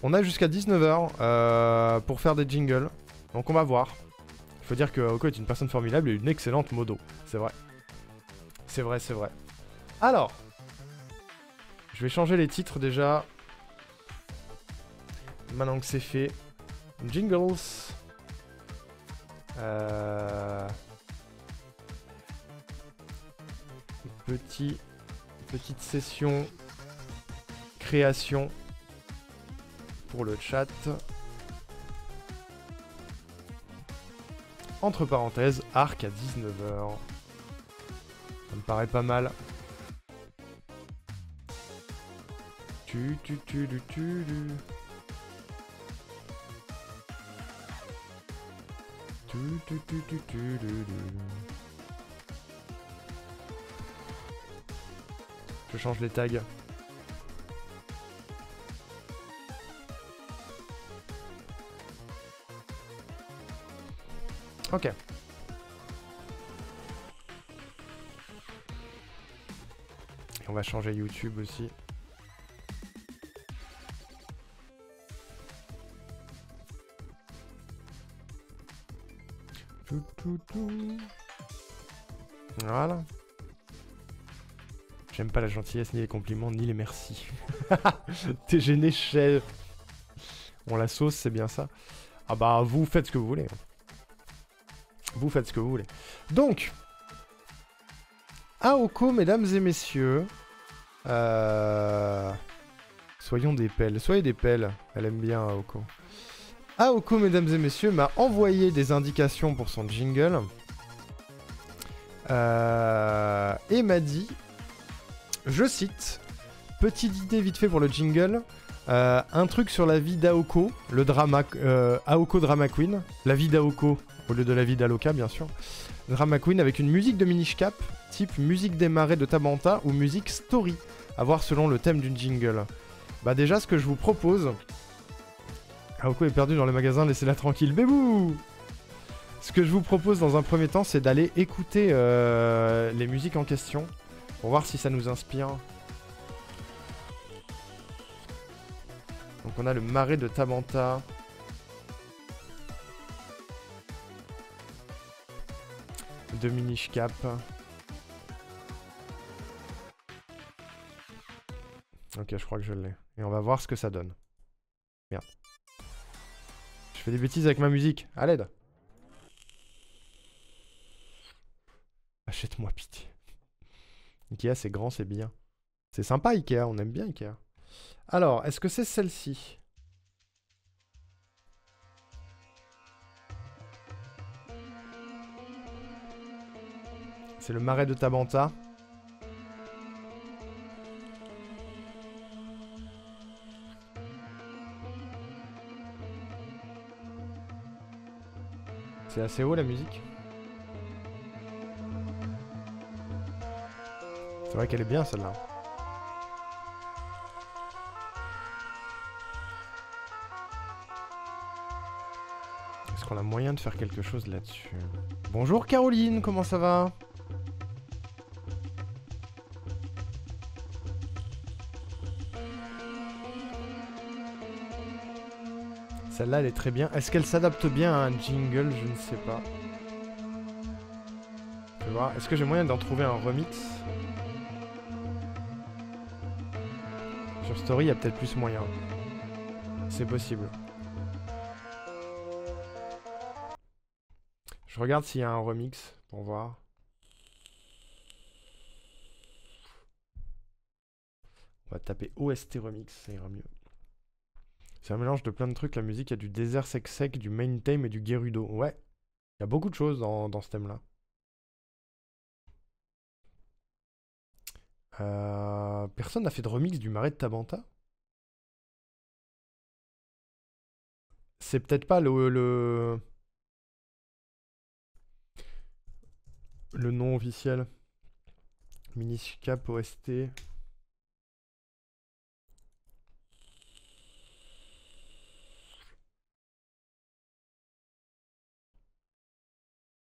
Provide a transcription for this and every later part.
On a jusqu'à 19h pour faire des jingles. Donc on va voir. Il faut dire que Aoko est une personne formidable et une excellente modo. C'est vrai. C'est vrai, c'est vrai. Alors. Je vais changer les titres déjà. Maintenant que c'est fait. Jingles. Petite session création pour le chat. Entre parenthèses, arc à 19h. Ça me paraît pas mal. Je change les tags. Ok. Et on va changer YouTube aussi. Voilà. J'aime pas la gentillesse, ni les compliments, ni les merci. T'es gêné, chef. Bon, la sauce, c'est bien ça. Ah bah, vous faites ce que vous voulez. Vous faites ce que vous voulez. Donc, Aoko, mesdames et messieurs. Soyons des pelles. Soyez des pelles. Elle aime bien Aoko. Aoko, mesdames et messieurs, m'a envoyé des indications pour son jingle. Et m'a dit, je cite, petite idée vite fait pour le jingle, un truc sur la vie d'Aoko, le drama, Aoko Drama Queen, la vie d'Aoko, au lieu de la vie d'Aloka bien sûr, Drama Queen avec une musique de Minish Cap, type musique des marais de Tabanta ou musique story, à voir selon le thème d'une jingle. Bah déjà ce que je vous propose, Aoko est perdue dans les magasins, laissez-la tranquille, bébou. Ce que je vous propose dans un premier temps, c'est d'aller écouter les musiques en question, pour voir si ça nous inspire. Donc on a le marais de Tabanta. De Minish Cap. Ok, je crois que je l'ai. Et on va voir ce que ça donne. Merde. Je fais des bêtises avec ma musique. À l'aide. Achète-moi pitié. Ikea, c'est grand, c'est bien. C'est sympa Ikea, on aime bien Ikea. Alors, est-ce que c'est celle-ci? C'est le marais de Tabanta. C'est assez haut la musique. C'est vrai qu'elle est bien celle-là. Est-ce qu'on a moyen de faire quelque chose là-dessus? Bonjour Caroline, comment ça va? Celle-là, elle est très bien. Est-ce qu'elle s'adapte bien à un jingle? Je ne sais pas. Je vais voir. Est-ce que j'ai moyen d'en trouver un remix? Sur Story, il y a peut-être plus moyen. C'est possible. Je regarde s'il y a un remix pour voir. On va taper OST remix, ça ira mieux. C'est un mélange de plein de trucs. La musique, il y a du désert sec, du main theme et du Gerudo. Ouais, il y a beaucoup de choses dans ce thème-là. Personne n'a fait de remix du marais de Tabanta? C'est peut-être pas le nom officiel. Minish Cap OST.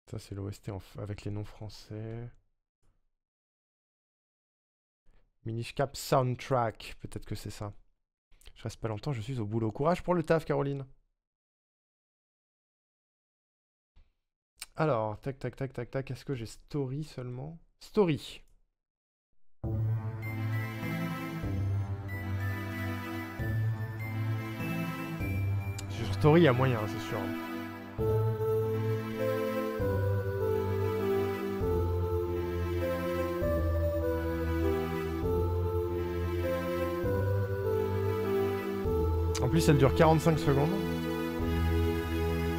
Ça, c'est l'OST avec les noms français. Minish Cap Soundtrack, peut-être que c'est ça. Je reste pas longtemps, je suis au boulot. Courage pour le taf, Caroline. Alors, tac, tac, tac, tac, tac. Est-ce que j'ai story seulement? Story. Sur story, il y a moyen, c'est sûr. En plus, elle dure 45 secondes.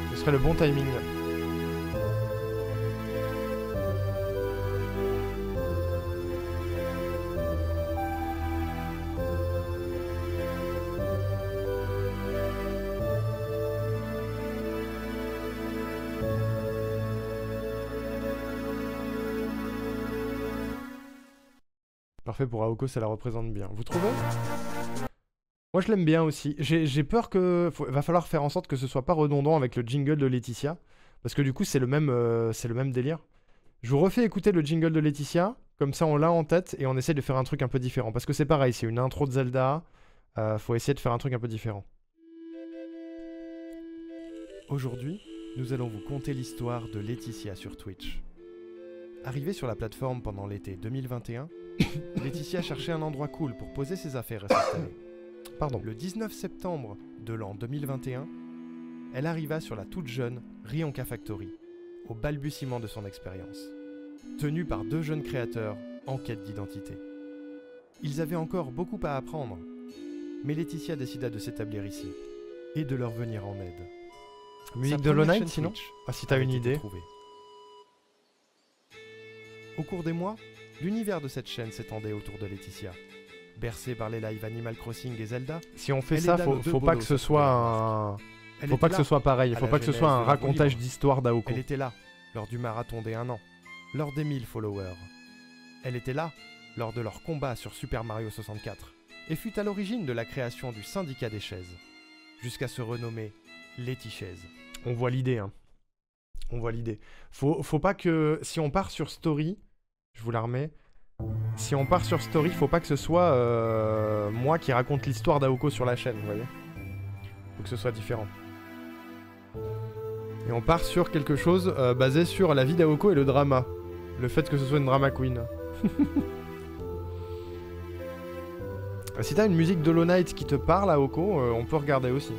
Ce serait le bon timing. Parfait pour Aoko, ça la représente bien. Vous trouvez? Moi je l'aime bien aussi. J'ai peur que... Va falloir faire en sorte que ce soit pas redondant avec le jingle de Laetitia. Parce que du coup c'est le même délire. Je vous refais écouter le jingle de Laetitia. Comme ça on l'a en tête et on essaie de faire un truc un peu différent. Parce que c'est pareil, c'est une intro de Zelda. Faut essayer de faire un truc un peu différent. Aujourd'hui, nous allons vous conter l'histoire de Laetitia sur Twitch. Arrivée sur la plateforme pendant l'été 2021, Laetitia cherchait un endroit cool pour poser ses affaires et s'installer. Pardon. Le 19 septembre de l'an 2021, elle arriva sur la toute jeune Rionka Factory, au balbutiement de son expérience, tenue par deux jeunes créateurs en quête d'identité. Ils avaient encore beaucoup à apprendre, mais Laetitia décida de s'établir ici et de leur venir en aide. Musique de Hollow Knight, sinon? Ah, si t'as une idée. Au cours des mois, l'univers de cette chaîne s'étendait autour de Laetitia. Bercée par les lives Animal Crossing et Zelda, si on fait ça, faut pas que ce soit un... Faut pas que ce soit pareil, faut pas que ce soit un racontage d'histoire d'Aoko. Elle était là, lors du marathon des 1 an, lors des 1000 followers. Elle était là, lors de leur combat sur Super Mario 64, et fut à l'origine de la création du syndicat des chaises, jusqu'à se renommer Laetichaise. On voit l'idée, hein. On voit l'idée. Faut pas que... Si on part sur Story, je vous la remets. Si on part sur Story, faut pas que ce soit moi qui raconte l'histoire d'Aoko sur la chaîne, vous voyez. Faut que ce soit différent. Et on part sur quelque chose basé sur la vie d'Aoko et le drama. Le fait que ce soit une drama queen. Si t'as une musique d'Hollow Knight qui te parle, Aoko, on peut regarder aussi.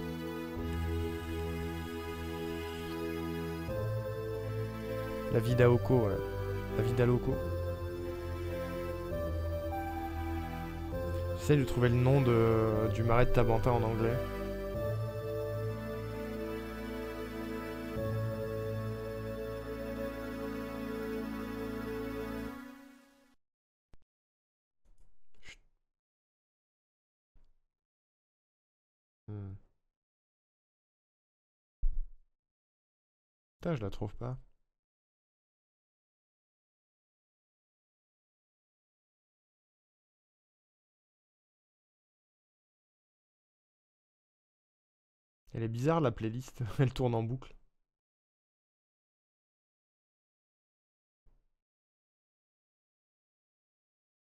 La vie d'Aoko, ouais. La vie d'Aoko. J'essaie de trouver le nom du marais de Tabanta en anglais. Putain, je la trouve pas. Elle est bizarre la playlist, elle tourne en boucle.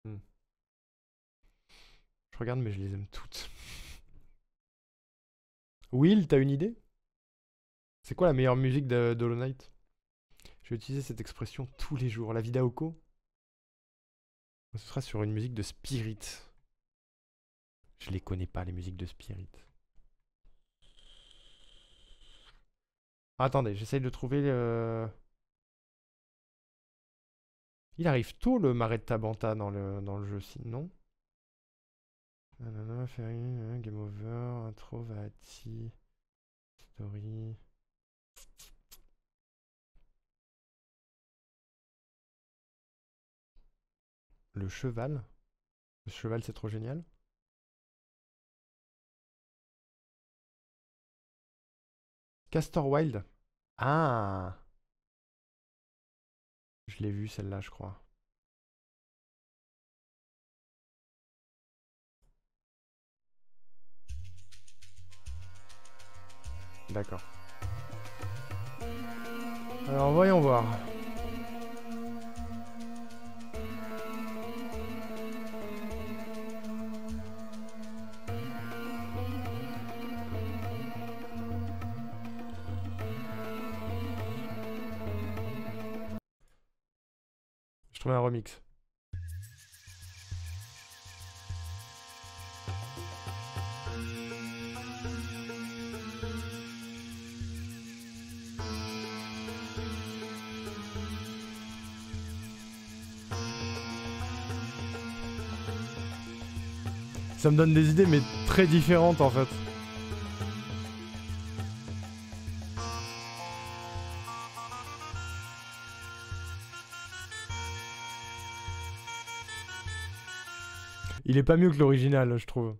Je regarde mais je les aime toutes. Will, t'as une idée? C'est quoi la meilleure musique d'Hollow Knight? Je vais utiliser cette expression tous les jours. La vie d'Aoko? Ce sera sur une musique de Spirit. Je les connais pas les musiques de Spirit. Attendez, j'essaye de trouver... Il arrive tôt le marais de Tabanta dans le jeu, non? Game over, intro, Vati, story... Le cheval? Le cheval c'est trop génial. Castor Wild? Ah! Je l'ai vue celle-là, je crois. D'accord. Alors voyons voir. trouvais un remix. Ça me donne des idées, mais très différentes en fait. Il est pas mieux que l'original, je trouve.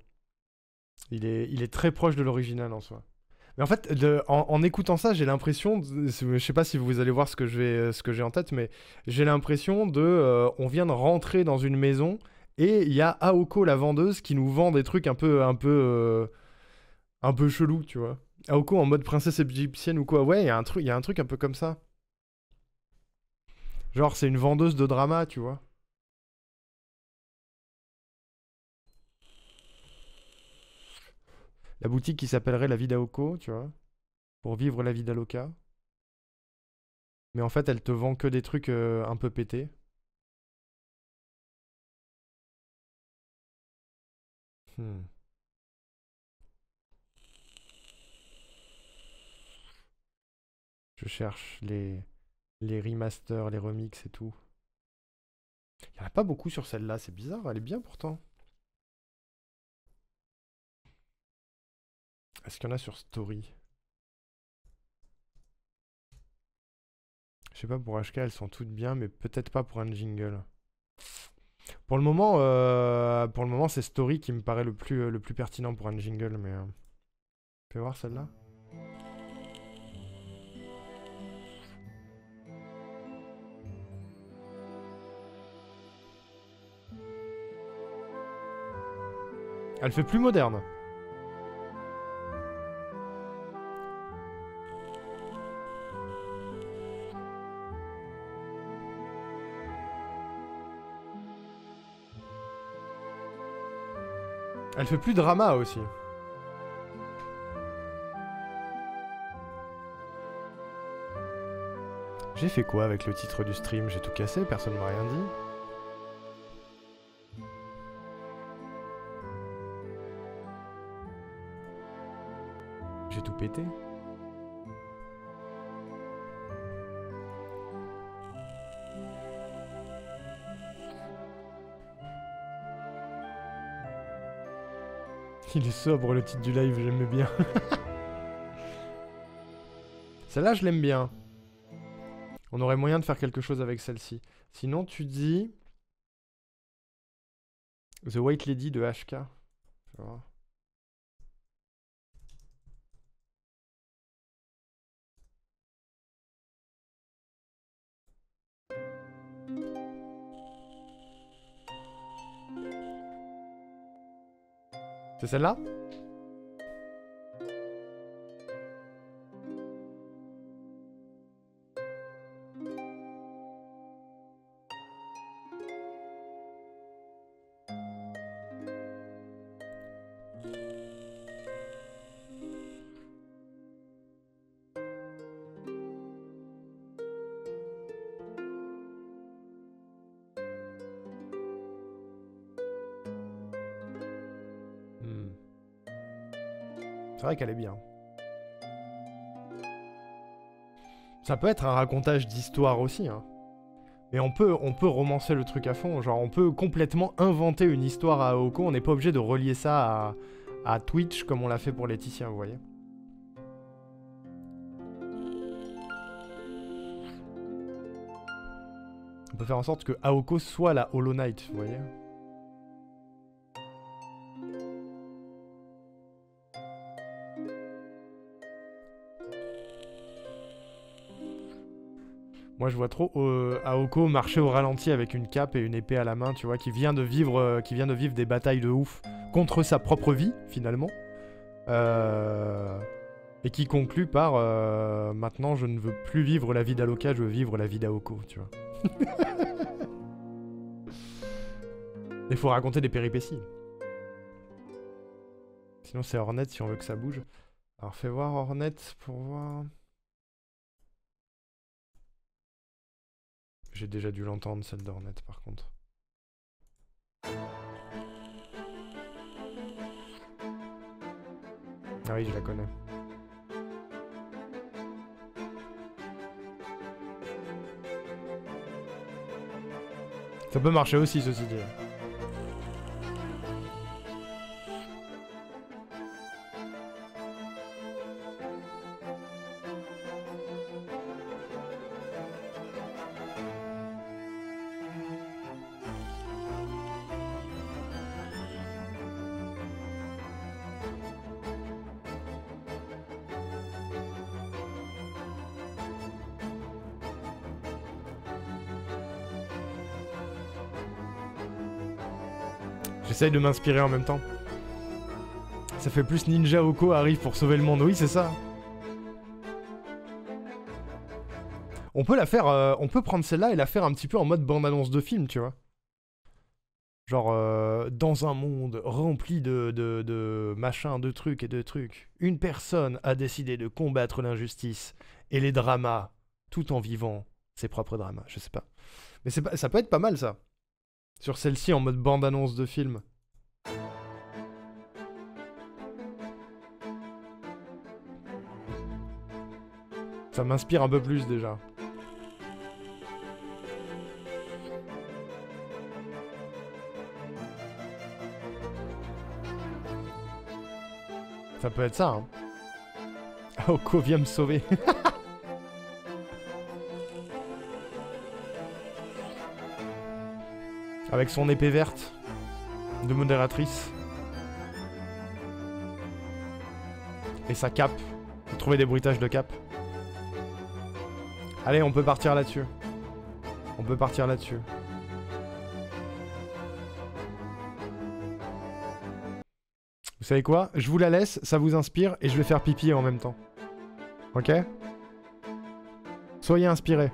Il est très proche de l'original en soi. Mais en fait, en écoutant ça, j'ai l'impression, je sais pas si vous allez voir ce que j'ai en tête, mais j'ai l'impression on vient de rentrer dans une maison et il y a Aoko la vendeuse qui nous vend des trucs un peu chelou, tu vois. Aoko en mode princesse égyptienne ou quoi. Ouais, il y a un truc un peu comme ça. Genre, c'est une vendeuse de drama, tu vois. La boutique qui s'appellerait La Vie d'Aoko, tu vois. Pour vivre la vie d'Aloca. Mais en fait, elle te vend que des trucs un peu pétés. Hmm. Je cherche les remasters, les remixes et tout. Il n'y en a pas beaucoup sur celle-là, c'est bizarre, elle est bien pourtant. Est-ce qu'il y en a sur Story? Je sais pas, pour HK, elles sont toutes bien, mais peut-être pas pour un jingle. Pour le moment c'est Story qui me paraît le plus pertinent pour un jingle, mais... Fais voir celle-là. Elle fait plus moderne. Elle fait plus drama aussi. J'ai fait quoi avec le titre du stream? J'ai tout cassé, personne m'a rien dit. J'ai tout pété. Il est sobre le titre du live, j'aimais bien. Celle-là, je l'aime bien. On aurait moyen de faire quelque chose avec celle-ci. Sinon, tu dis... The White Lady de HK. Tu vois. C'est celle-là? C'est vrai qu'elle est bien. Ça peut être un racontage d'histoire aussi, hein. Mais on peut romancer le truc à fond. Genre, on peut complètement inventer une histoire à Aoko. On n'est pas obligé de relier ça à Twitch comme on l'a fait pour Laetitia, vous voyez. On peut faire en sorte que Aoko soit la Hollow Knight, vous voyez. Moi, je vois trop Aoko marcher au ralenti avec une cape et une épée à la main, tu vois, qui vient de vivre des batailles de ouf contre sa propre vie, finalement. Et qui conclut par maintenant, je ne veux plus vivre la vie d'Aloka, je veux vivre la vie d'Aoko, tu vois. Il faut raconter des péripéties. Sinon, c'est Hornet si on veut que ça bouge. Alors, fais voir Hornet pour voir. J'ai déjà dû l'entendre, celle d'Hornet, par contre. Ah oui, je la connais. Ça peut marcher aussi, ceci dit. J'essaye de m'inspirer en même temps. Ça fait plus Ninja Oko arrive pour sauver le monde. Oui, c'est ça. On peut la faire... on peut prendre celle-là et la faire un petit peu en mode bande-annonce de film, tu vois. Genre, dans un monde rempli de machins, de trucs et de trucs, une personne a décidé de combattre l'injustice et les dramas, tout en vivant ses propres dramas. Je sais pas. Mais ça peut être pas mal, ça. Sur celle-ci, en mode bande-annonce de film. Ça m'inspire un peu plus, déjà. Ça peut être ça, hein. Aoko vient me sauver. Avec son épée verte de modératrice. Et sa cape. Faut trouver des bruitages de cape. Allez, on peut partir là-dessus. On peut partir là-dessus. Vous savez quoi? Je vous la laisse, ça vous inspire, et je vais faire pipi en même temps. Ok? Soyez inspirés.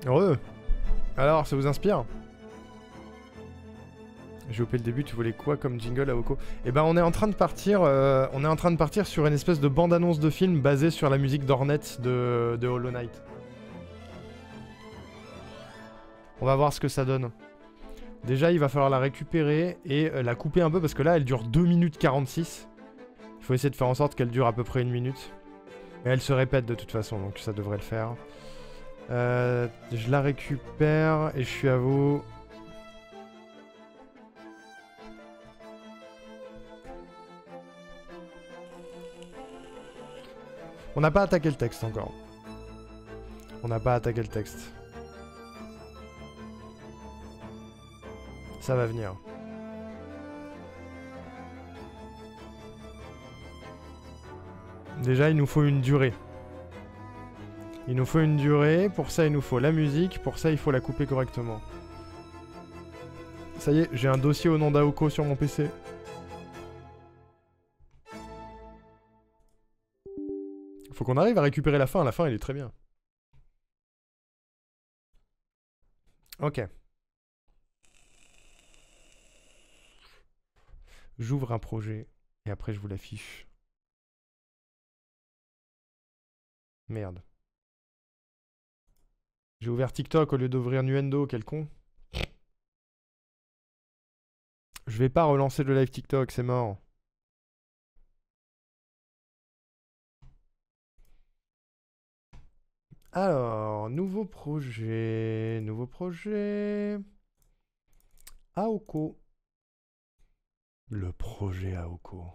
Heureux. Alors, ça vous inspire? J'ai loupé le début, tu voulais quoi comme jingle à Oko? Eh ben, on est en train de partir, sur une espèce de bande-annonce de film basée sur la musique d'Hornet de Hollow Knight. On va voir ce que ça donne. Déjà, il va falloir la récupérer et la couper un peu parce que là, elle dure 2 minutes 46. Il faut essayer de faire en sorte qu'elle dure à peu près 1 minute. Et elle se répète de toute façon, donc ça devrait le faire. Je la récupère et je suis à vous. On n'a pas attaqué le texte encore. On n'a pas attaqué le texte. Ça va venir. Déjà, il nous faut une durée. Il nous faut une durée. Pour ça, il nous faut la musique. Pour ça, il faut la couper correctement. Ça y est, j'ai un dossier au nom d'Aoko sur mon PC. Faut qu'on arrive à récupérer la fin. La fin, elle est très bien. Ok. J'ouvre un projet et après je vous l'affiche. Merde. J'ai ouvert TikTok au lieu d'ouvrir Nuendo, quel con. Je vais pas relancer le live TikTok, c'est mort. Alors, nouveau projet. Nouveau projet. Aoko. Le projet Aoko.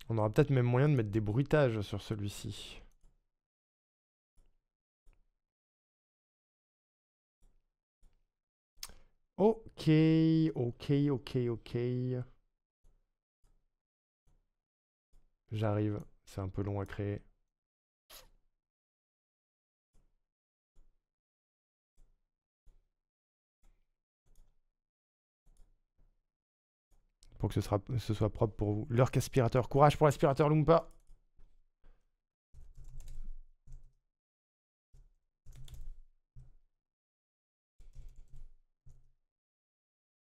On aura peut-être même moyen de mettre des bruitages sur celui-ci. Ok, ok, ok, ok. J'arrive. C'est un peu long à créer. Pour que ce soit propre pour vous. L'heure qu'aspirateur. Courage pour l'aspirateur Loompa.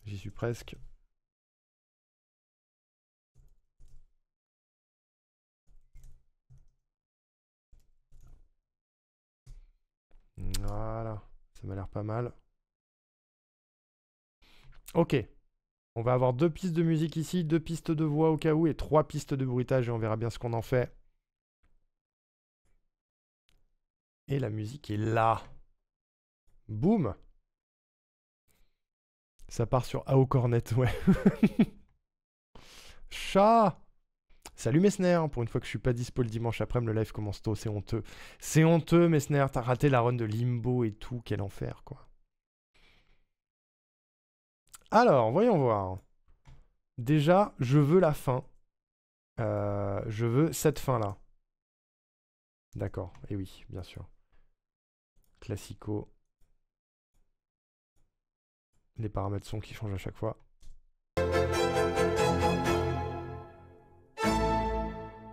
J'y suis presque. Voilà. Ça m'a l'air pas mal. Ok. On va avoir 2 pistes de musique ici, 2 pistes de voix au cas où et 3 pistes de bruitage et on verra bien ce qu'on en fait. Et la musique est là. Boum. Ça part sur AO Cornet, ouais. Chat. Salut Messner, pour une fois que je suis pas dispo le dimanche après, le live commence tôt, c'est honteux. C'est honteux Messner, t'as raté la run de Limbo et tout, quel enfer quoi. Alors, voyons voir. Déjà, je veux la fin. Je veux cette fin-là. D'accord, et oui, bien sûr. Classico. Les paramètres son qui changent à chaque fois.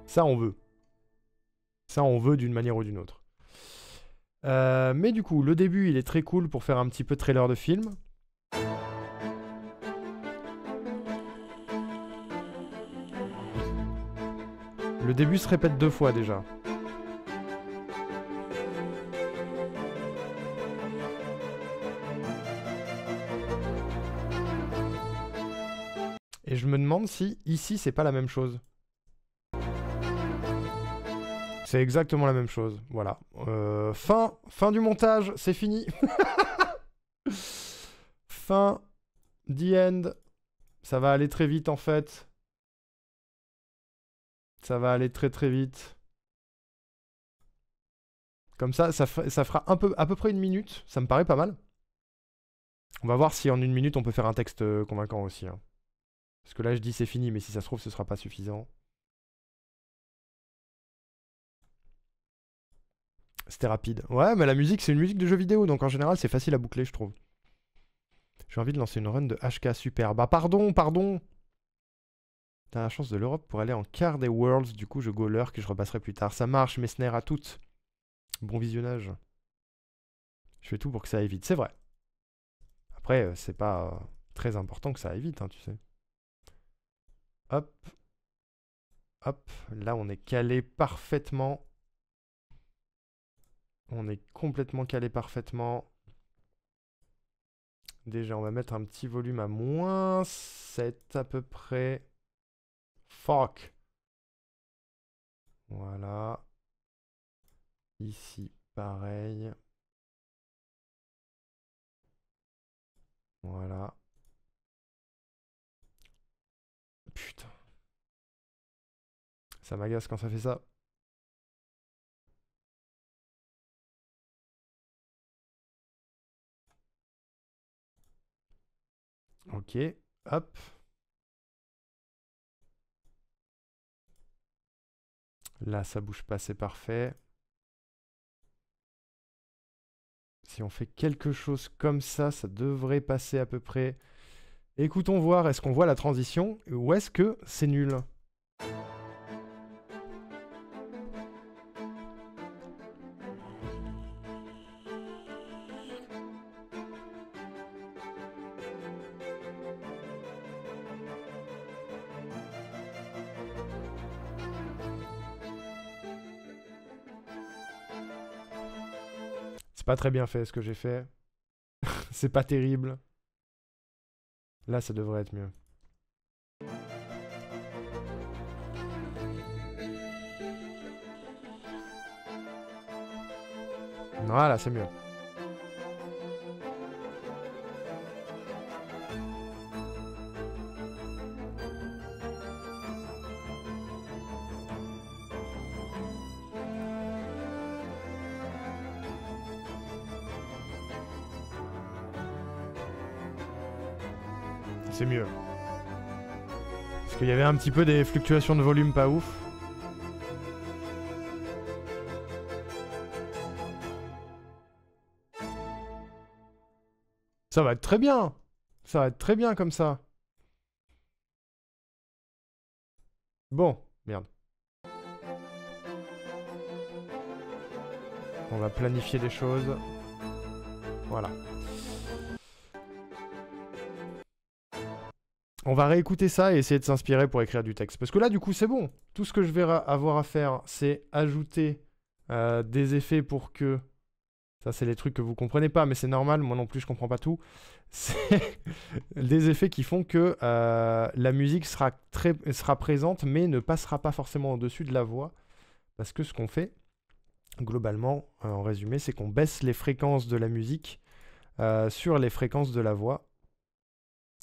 Ça, on veut. Ça, on veut d'une manière ou d'une autre. Mais du coup, le début, il est très cool pour faire un petit peu trailer de film. Le début se répète 2 fois déjà. Et je me demande si ici c'est pas la même chose. C'est exactement la même chose. Voilà. Fin du montage, c'est fini. Fin. The end. Ça va aller très vite en fait. Ça va aller très très vite. Comme ça fera à peu près 1 minute. Ça me paraît pas mal. On va voir si en 1 minute on peut faire un texte convaincant aussi. Hein. Parce que là je dis c'est fini, mais si ça se trouve ce sera pas suffisant. C'était rapide. Ouais, mais la musique c'est une musique de jeu vidéo, donc en général c'est facile à boucler je trouve. J'ai envie de lancer une run de HK Super. Bah pardon. T'as la chance de l'Europe pour aller en quart des Worlds, du coup je go l'heure que je repasserai plus tard. Ça marche, Messner à toutes. Bon visionnage. Je fais tout pour que ça aille vite, c'est vrai. Après, c'est pas très important que ça aille vite, hein, tu sais. Hop. Hop. Là, on est calé parfaitement. On est complètement calé parfaitement. Déjà, on va mettre un petit volume à -7 à peu près. Fuck. Voilà. Ici, pareil. Voilà. Putain. Ça m'agace quand ça fait ça. Ok. Hop. Là, ça bouge pas, c'est parfait. Si on fait quelque chose comme ça devrait passer à peu près. Écoutons voir, est-ce qu'on voit la transition ou est-ce que c'est nul? C'est pas très bien fait ce que j'ai fait. C'est pas terrible. Là, ça devrait être mieux. Voilà, c'est mieux. C'est mieux. Parce qu'il y avait un petit peu des fluctuations de volume pas ouf. Ça va être très bien. Ça va être très bien comme ça. Bon, merde. On va planifier des choses. Voilà. On va réécouter ça et essayer de s'inspirer pour écrire du texte. Parce que là, du coup, c'est bon. Tout ce que je vais avoir à faire, c'est ajouter des effets pour que... Ça, c'est les trucs que vous comprenez pas, mais c'est normal. Moi non plus, je comprends pas tout. C'est des effets qui font que la musique sera présente, mais ne passera pas forcément au-dessus de la voix. Parce que ce qu'on fait, globalement, en résumé, c'est qu'on baisse les fréquences de la musique sur les fréquences de la voix.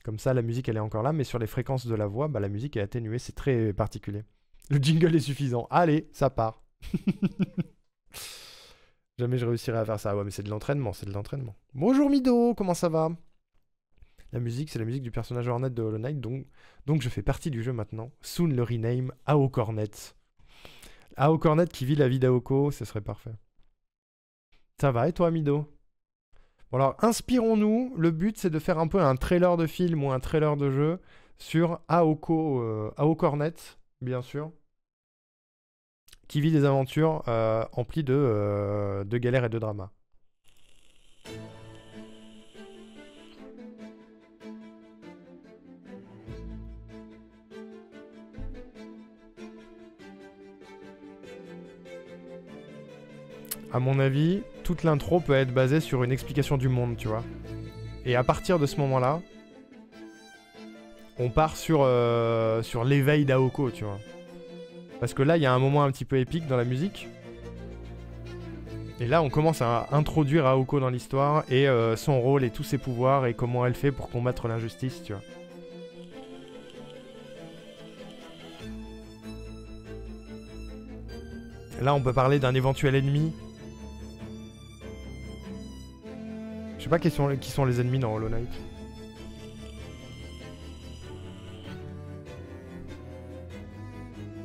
Comme ça, la musique, elle est encore là, mais sur les fréquences de la voix, bah, la musique est atténuée. C'est très particulier. Le jingle est suffisant. Allez, ça part. Jamais je réussirai à faire ça. Ouais, mais c'est de l'entraînement, c'est de l'entraînement. Bonjour Mido, comment ça va? La musique, c'est la musique du personnage Hornet de Hollow Knight, donc je fais partie du jeu maintenant. Soon le rename Aoko Hornet. Aoko Hornet qui vit la vie d'Aoko, ce serait parfait. Ça va et toi Mido? Bon alors, inspirons-nous. Le but, c'est de faire un peu un trailer de film ou un trailer de jeu sur Aoko Hornet, bien sûr, qui vit des aventures emplies de galères et de dramas. À mon avis, toute l'intro peut être basée sur une explication du monde, tu vois. Et à partir de ce moment-là, on part sur l'éveil d'Aoko, tu vois. Parce que là, il y a un moment un petit peu épique dans la musique. Et là, on commence à introduire Aoko dans l'histoire et son rôle et tous ses pouvoirs et comment elle fait pour combattre l'injustice, tu vois. Là, on peut parler d'un éventuel ennemi. Je sais pas qui sont les ennemis dans Hollow Knight.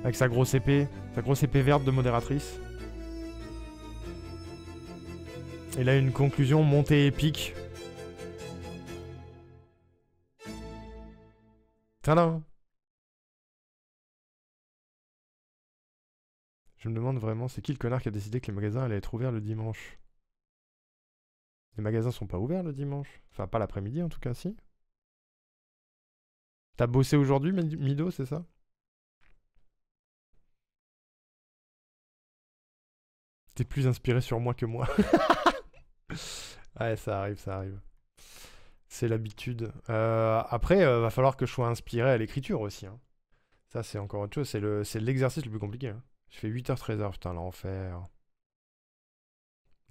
Avec sa grosse épée verte de modératrice. Et là, une conclusion montée épique. Tadam! Je me demande vraiment, c'est qui le connard qui a décidé que les magasins allaient être ouverts le dimanche? Les magasins sont pas ouverts le dimanche. Enfin, pas l'après-midi en tout cas, si. T'as bossé aujourd'hui, Mido, c'est ça? T'es plus inspiré sur moi que moi. Ouais, ça arrive, ça arrive. C'est l'habitude. Après, va falloir que je sois inspiré à l'écriture aussi. Hein. Ça, c'est encore autre chose. C'est l'exercice le plus compliqué. Hein. Je fais 8h-13h, putain, l'enfer.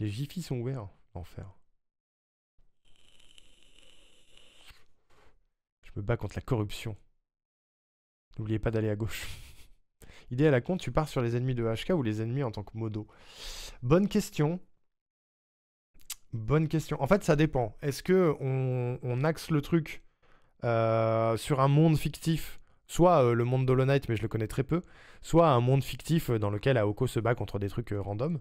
Les Jiffy sont ouverts. L'enfer. Je me bats contre la corruption. N'oubliez pas d'aller à gauche. Idée à la con, tu pars sur les ennemis de HK ou les ennemis en tant que modo? Bonne question. Bonne question. En fait, ça dépend. Est-ce que on axe le truc sur un monde fictif, soit le monde d'Hollow Knight, mais je le connais très peu, soit un monde fictif dans lequel Aoko se bat contre des trucs random,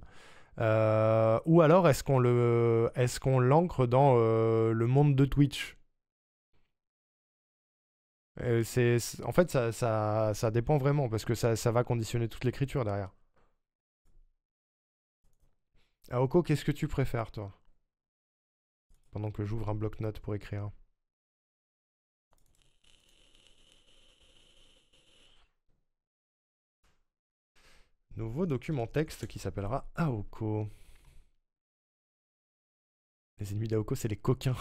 ou alors est-ce qu'on l'ancre dans le monde de Twitch? En fait, ça dépend vraiment, parce que ça va conditionner toute l'écriture derrière. Aoko, qu'est-ce que tu préfères, toi? Pendant que j'ouvre un bloc-notes pour écrire. Nouveau document texte qui s'appellera Aoko. Les ennemis d'Aoko, c'est les coquins.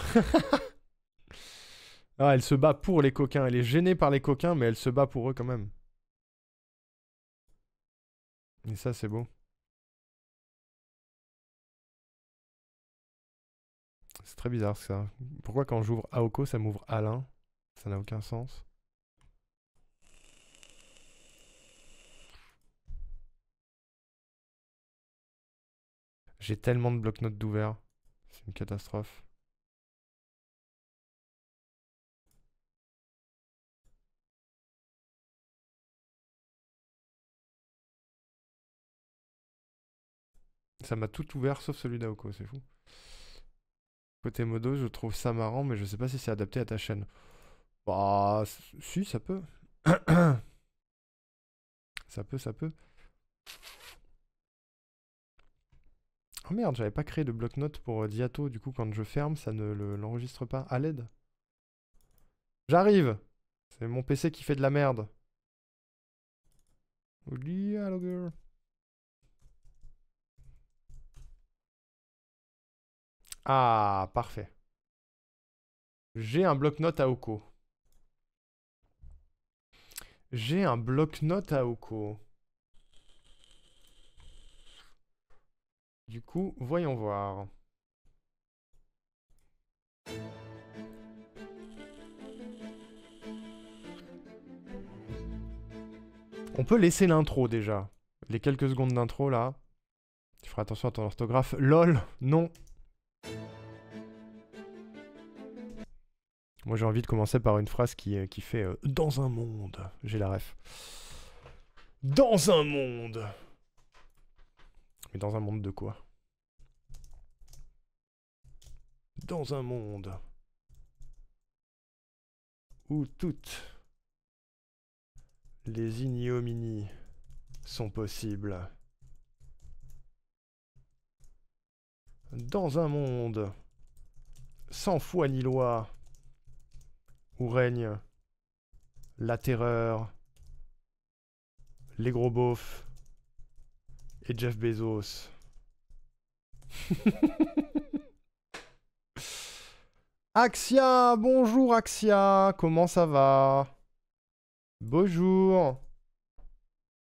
Ah, elle se bat pour les coquins. Elle est gênée par les coquins, mais elle se bat pour eux quand même. Et ça, c'est beau. C'est très bizarre ça. Pourquoi quand j'ouvre Aoko, ça m'ouvre Alain? Ça n'a aucun sens. J'ai tellement de bloc-notes d'ouvert. C'est une catastrophe. Ça m'a tout ouvert sauf celui d'Aoko, c'est fou. Côté modo, je trouve ça marrant, mais je sais pas si c'est adapté à ta chaîne. Bah, si, ça peut. Ça peut, ça peut. Oh merde, j'avais pas créé de bloc-notes pour Diato, du coup quand je ferme, ça ne l'enregistre pas. À l'aide. J'arrive. C'est mon PC qui fait de la merde. Hello girl. Ah, parfait. J'ai un bloc-notes à Oko. J'ai un bloc-notes à Oko. Du coup, voyons voir. On peut laisser l'intro déjà. Les quelques secondes d'intro là. Tu feras attention à ton orthographe. LOL, non. Moi j'ai envie de commencer par une phrase qui fait dans un monde. J'ai la ref. Dans un monde. Mais dans un monde de quoi? Dans un monde où toutes les ignominies sont possibles. Dans un monde sans foi ni loi, où règne la terreur, les gros beaufs et Jeff Bezos. Axia, bonjour Axia, comment ça va? Bonjour.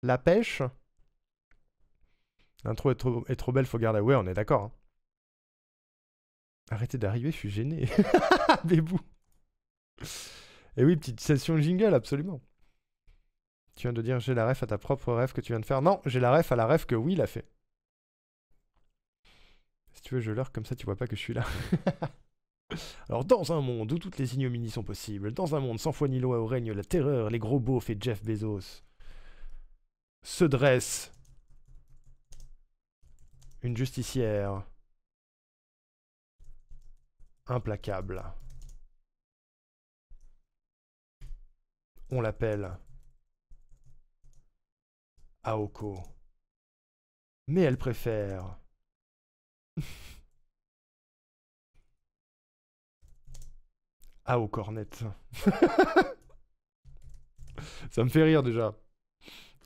La pêche? L'intro est trop belle, faut garder. Ouais, on est d'accord. Hein. Arrêtez d'arriver, je suis gêné. Bébou. Et oui, petite session jingle, absolument. Tu viens de dire j'ai la ref à ta propre ref que tu viens de faire. Non, j'ai la ref à la ref que Will a fait. Si tu veux, je leurre comme ça, tu vois pas que je suis là. Alors, dans un monde où toutes les ignominies sont possibles, dans un monde sans foi ni loi où règne la terreur, les gros beaufs et Jeff Bezos, se dresse une justicière implacable. On l'appelle Aoko. Mais elle préfère... Ao cornette. Ça me fait rire déjà.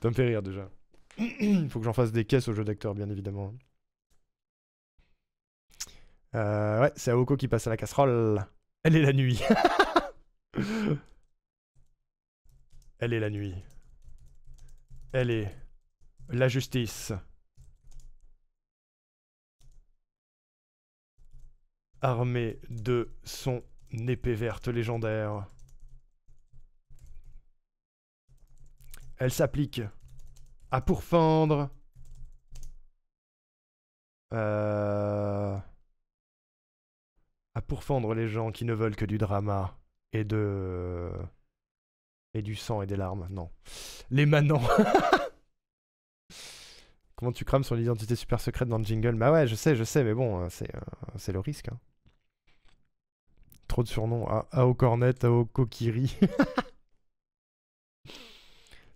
Ça me fait rire déjà. Il faut que j'en fasse des caisses au jeu d'acteur, bien évidemment. Ouais, c'est Aoko qui passe à la casserole. Elle est la nuit. Elle est la nuit. Elle est la justice. Armée de son épée verte légendaire. Elle s'applique à pourfendre. À pourfendre les gens qui ne veulent que du drama et de... Et du sang et des larmes, non. Les manants. Comment tu crames son identité super secrète dans le jingle? Bah ouais, je sais, mais bon, c'est le risque. Hein. Trop de surnoms. Ao Cornet, Ao Kokiri.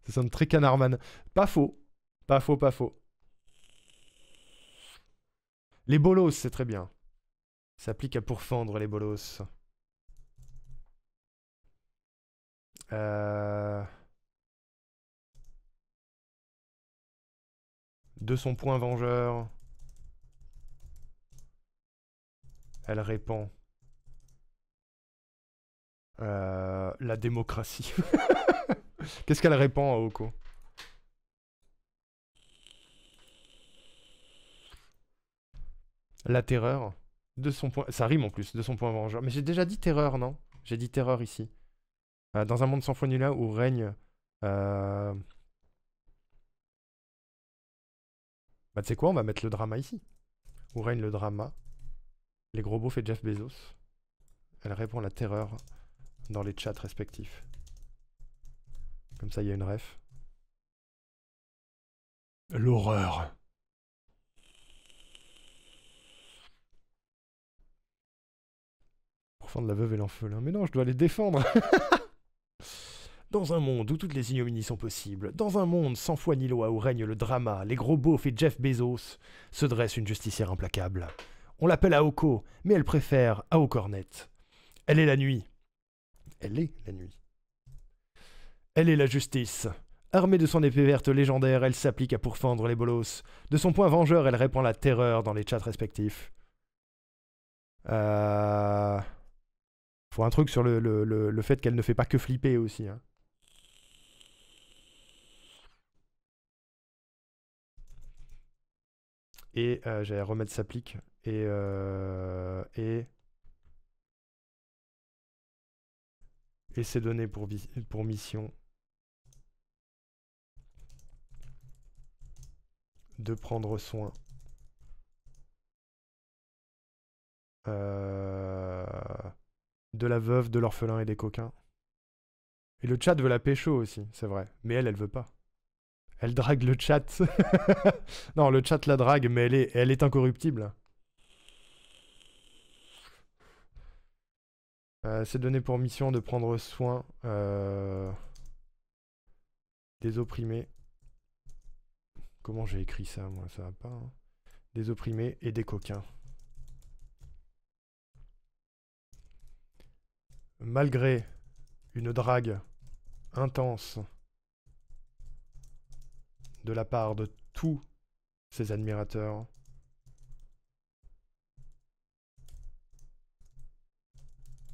Ça sonne très Canardman. Pas faux. Pas faux, pas faux. Les bolos, c'est très bien. Ça s'applique à pourfendre les bolos. De son point vengeur, elle répand la démocratie. Qu'est-ce qu'elle répand à Oko? La terreur. De son point... Ça rime en plus, de son point vengeur. Mais j'ai déjà dit terreur, non? J'ai dit terreur ici. Dans un monde sans foi ni loi où règne... Bah tu sais quoi, on va mettre le drama ici. Où règne le drama. Les gros beaufs et Jeff Bezos. Elle répand la terreur dans les chats respectifs. Comme ça, il y a une ref. L'horreur. Pour fendre la veuve et l'orphelin. Mais non, je dois les défendre. Dans un monde où toutes les ignominies sont possibles, dans un monde sans foi ni loi où règne le drama, les gros beaufs et Jeff Bezos, se dresse une justicière implacable. On l'appelle Aoko, mais elle préfère Aocornet. Elle est la nuit. Elle est la nuit. Elle est la justice. Armée de son épée verte légendaire, elle s'applique à pourfendre les bolos. De son point vengeur, elle répand la terreur dans les chats respectifs. Faut un truc sur le fait qu'elle ne fait pas que flipper aussi. Hein. Et j'allais remettre s'applique. Et c'est donné pour mission de prendre soin de la veuve, de l'orphelin et des coquins. Et le chat veut la pécho aussi, c'est vrai. Mais elle veut pas. Elle drague le chat. Non, le chat la drague, mais elle est incorruptible. C'est donné pour mission de prendre soin des opprimés. Comment j'ai écrit ça, moi? Ça va pas. Hein. Des opprimés et des coquins. Malgré une drague intense de la part de tous ses admirateurs,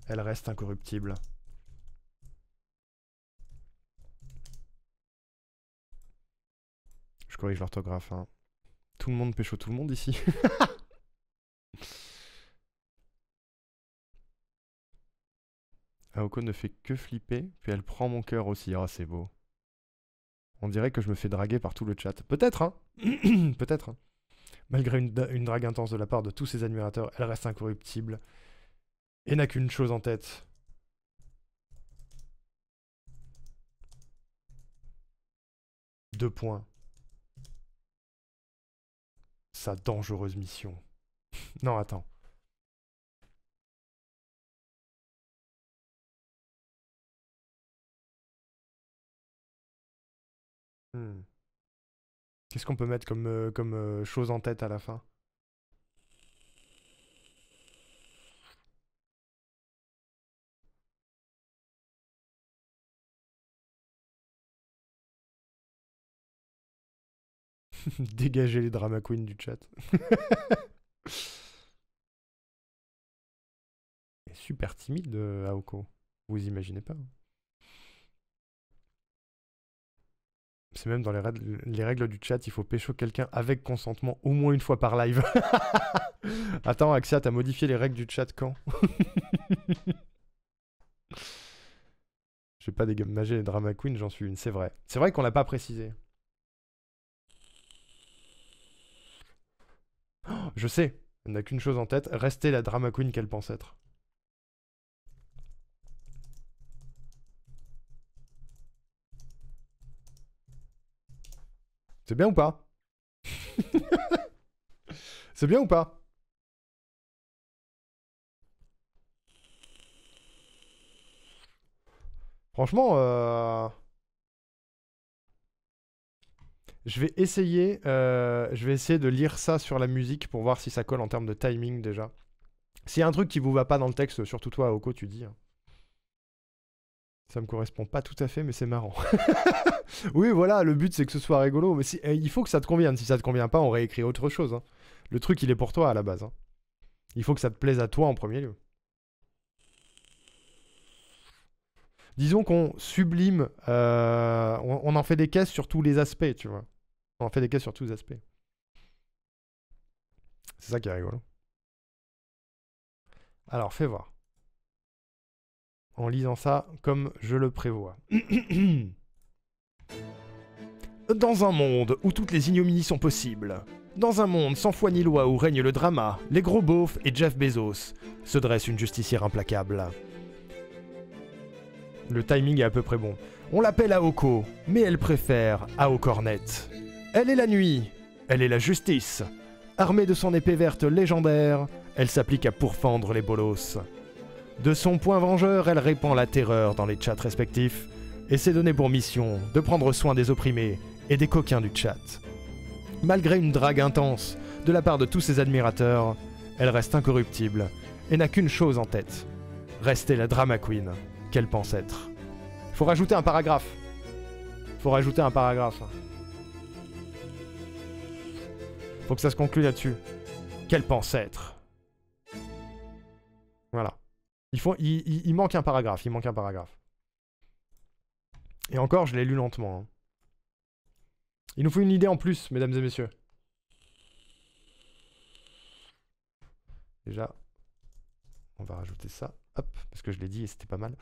elle reste incorruptible. Je corrige l'orthographe. Hein. Tout le monde pécho tout le monde ici. Aoko ne fait que flipper, puis elle prend mon cœur aussi. Ah, c'est beau. On dirait que je me fais draguer par tout le chat. Peut-être, hein. Peut-être. Hein. Malgré une drague intense de la part de tous ses admirateurs, elle reste incorruptible. Et n'a qu'une chose en tête. Deux points. Sa dangereuse mission. Non, attends. Qu'est-ce qu'on peut mettre comme chose en tête à la fin? Dégager les drama queens du chat. Super timide, Aoko. Vous imaginez pas. C'est même dans les règles du chat, il faut pécho quelqu'un avec consentement au moins une fois par live. Attends, Axia, t'as modifié les règles du chat quand? Je vais pas dégammager les drama queens, j'en suis une, c'est vrai. C'est vrai qu'on l'a pas précisé. Oh, je sais, elle n'a qu'une chose en tête, rester la drama queen qu'elle pense être. C'est bien ou pas? C'est bien ou pas? Franchement, Je vais essayer de lire ça sur la musique pour voir si ça colle en termes de timing déjà. S'il y a un truc qui vous va pas dans le texte, surtout toi, Oko, tu dis. Hein. Ça me correspond pas tout à fait, mais c'est marrant. Oui, voilà, le but c'est que ce soit rigolo, mais il faut que ça te convienne. Si ça te convient pas, on réécrit autre chose. Hein. Le truc, il est pour toi à la base. Hein. Il faut que ça te plaise à toi en premier lieu. Disons qu'on sublime, on en fait des caisses sur tous les aspects, tu vois. On en fait des caisses sur tous les aspects. C'est ça qui est rigolo. Alors, fais voir. En lisant ça comme je le prévois. Dans un monde où toutes les ignominies sont possibles, dans un monde sans foi ni loi où règne le drama, les gros beaufs et Jeff Bezos, se dresse une justicière implacable. Le timing est à peu près bon. On l'appelle Aoko, mais elle préfère Aocornet. Elle est la nuit, elle est la justice. Armée de son épée verte légendaire, elle s'applique à pourfendre les bolos. De son poing vengeur, elle répand la terreur dans les chats respectifs, et s'est donné pour mission de prendre soin des opprimés et des coquins du chat. Malgré une drague intense de la part de tous ses admirateurs, elle reste incorruptible et n'a qu'une chose en tête, rester la drama queen qu'elle pense être. Faut rajouter un paragraphe. Faut rajouter un paragraphe. Faut que ça se conclue là-dessus. Qu'elle pense être. Voilà. Il manque un paragraphe, il manque un paragraphe. Et encore, je l'ai lu lentement. Hein. Il nous faut une idée en plus, mesdames et messieurs. Déjà, on va rajouter ça. Hop, parce que je l'ai dit et c'était pas mal.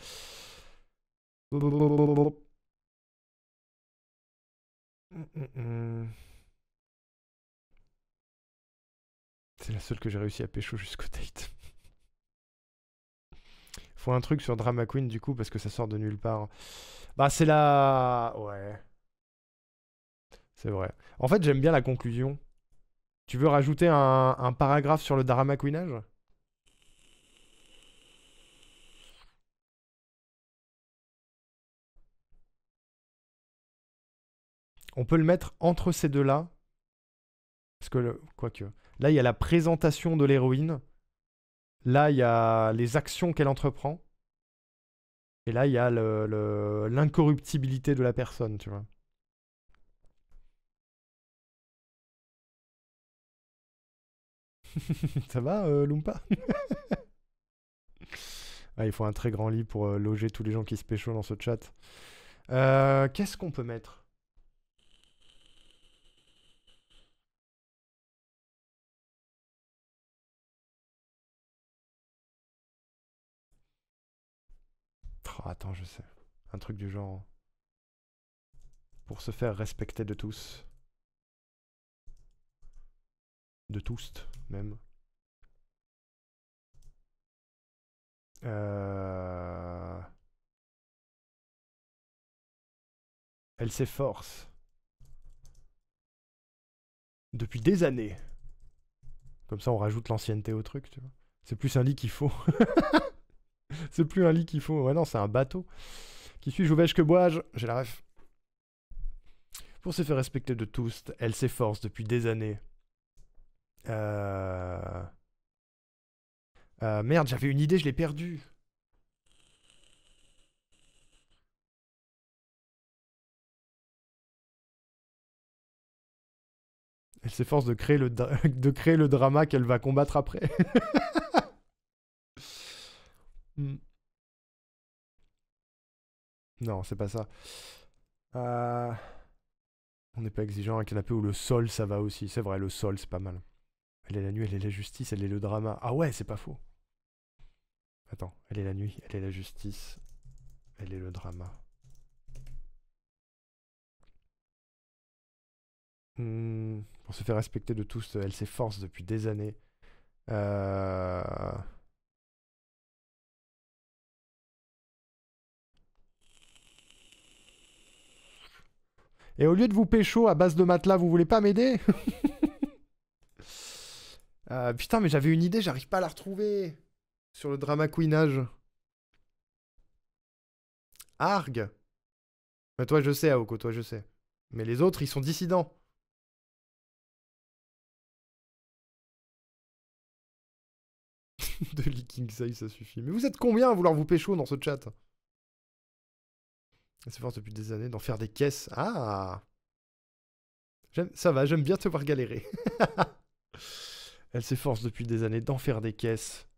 C'est la seule que j'ai réussi à pécho jusqu'au date. Faut un truc sur Drama Queen du coup parce que ça sort de nulle part. Bah c'est la... Ouais. C'est vrai. En fait j'aime bien la conclusion. Tu veux rajouter un paragraphe sur le Drama Queenage ? On peut le mettre entre ces deux-là. Parce que, quoique... Là il y a la présentation de l'héroïne. Là il y a les actions qu'elle entreprend. Et là il y a l'incorruptibilité de la personne, tu vois. Ça va, Lumpa? Ah, il faut un très grand lit pour loger tous les gens qui se pécho dans ce chat. Qu'est-ce qu'on peut mettre? Oh, attends, je sais. Un truc du genre... Pour se faire respecter de tous. De tous, même. Elle s'efforce. Depuis des années. Comme ça, on rajoute l'ancienneté au truc, tu vois. C'est plus un lit qu'il faut. C'est plus un lit qu'il faut. Ouais, non, c'est un bateau. Qui suis-je, vais-je que bois-je? J'ai la ref. Pour se faire respecter de tous, elle s'efforce depuis des années. Merde, j'avais une idée, je l'ai perdue. Elle s'efforce de créer le drama qu'elle va combattre après. Non, c'est pas ça. On n'est pas exigeant. Un canapé où le sol, ça va aussi. C'est vrai, le sol, c'est pas mal. Elle est la nuit, elle est la justice, elle est le drama. Ah ouais, c'est pas faux. Attends, elle est la nuit, elle est la justice, elle est le drama. Pour se faire respecter de tous, elle s'efforce depuis des années. Et au lieu de vous pécho à base de matelas, vous voulez pas m'aider? Putain, mais j'avais une idée, j'arrive pas à la retrouver. Sur le drama queenage. Arg. Mais toi, je sais, Aoko, toi, je sais. Mais les autres, ils sont dissidents. De leaking size, ça suffit. Mais vous êtes combien à vouloir vous pécho dans ce chat? Elle s'efforce depuis des années d'en faire des caisses. Ah! Ça va, j'aime bien te voir galérer. Elle s'efforce depuis des années d'en faire des caisses.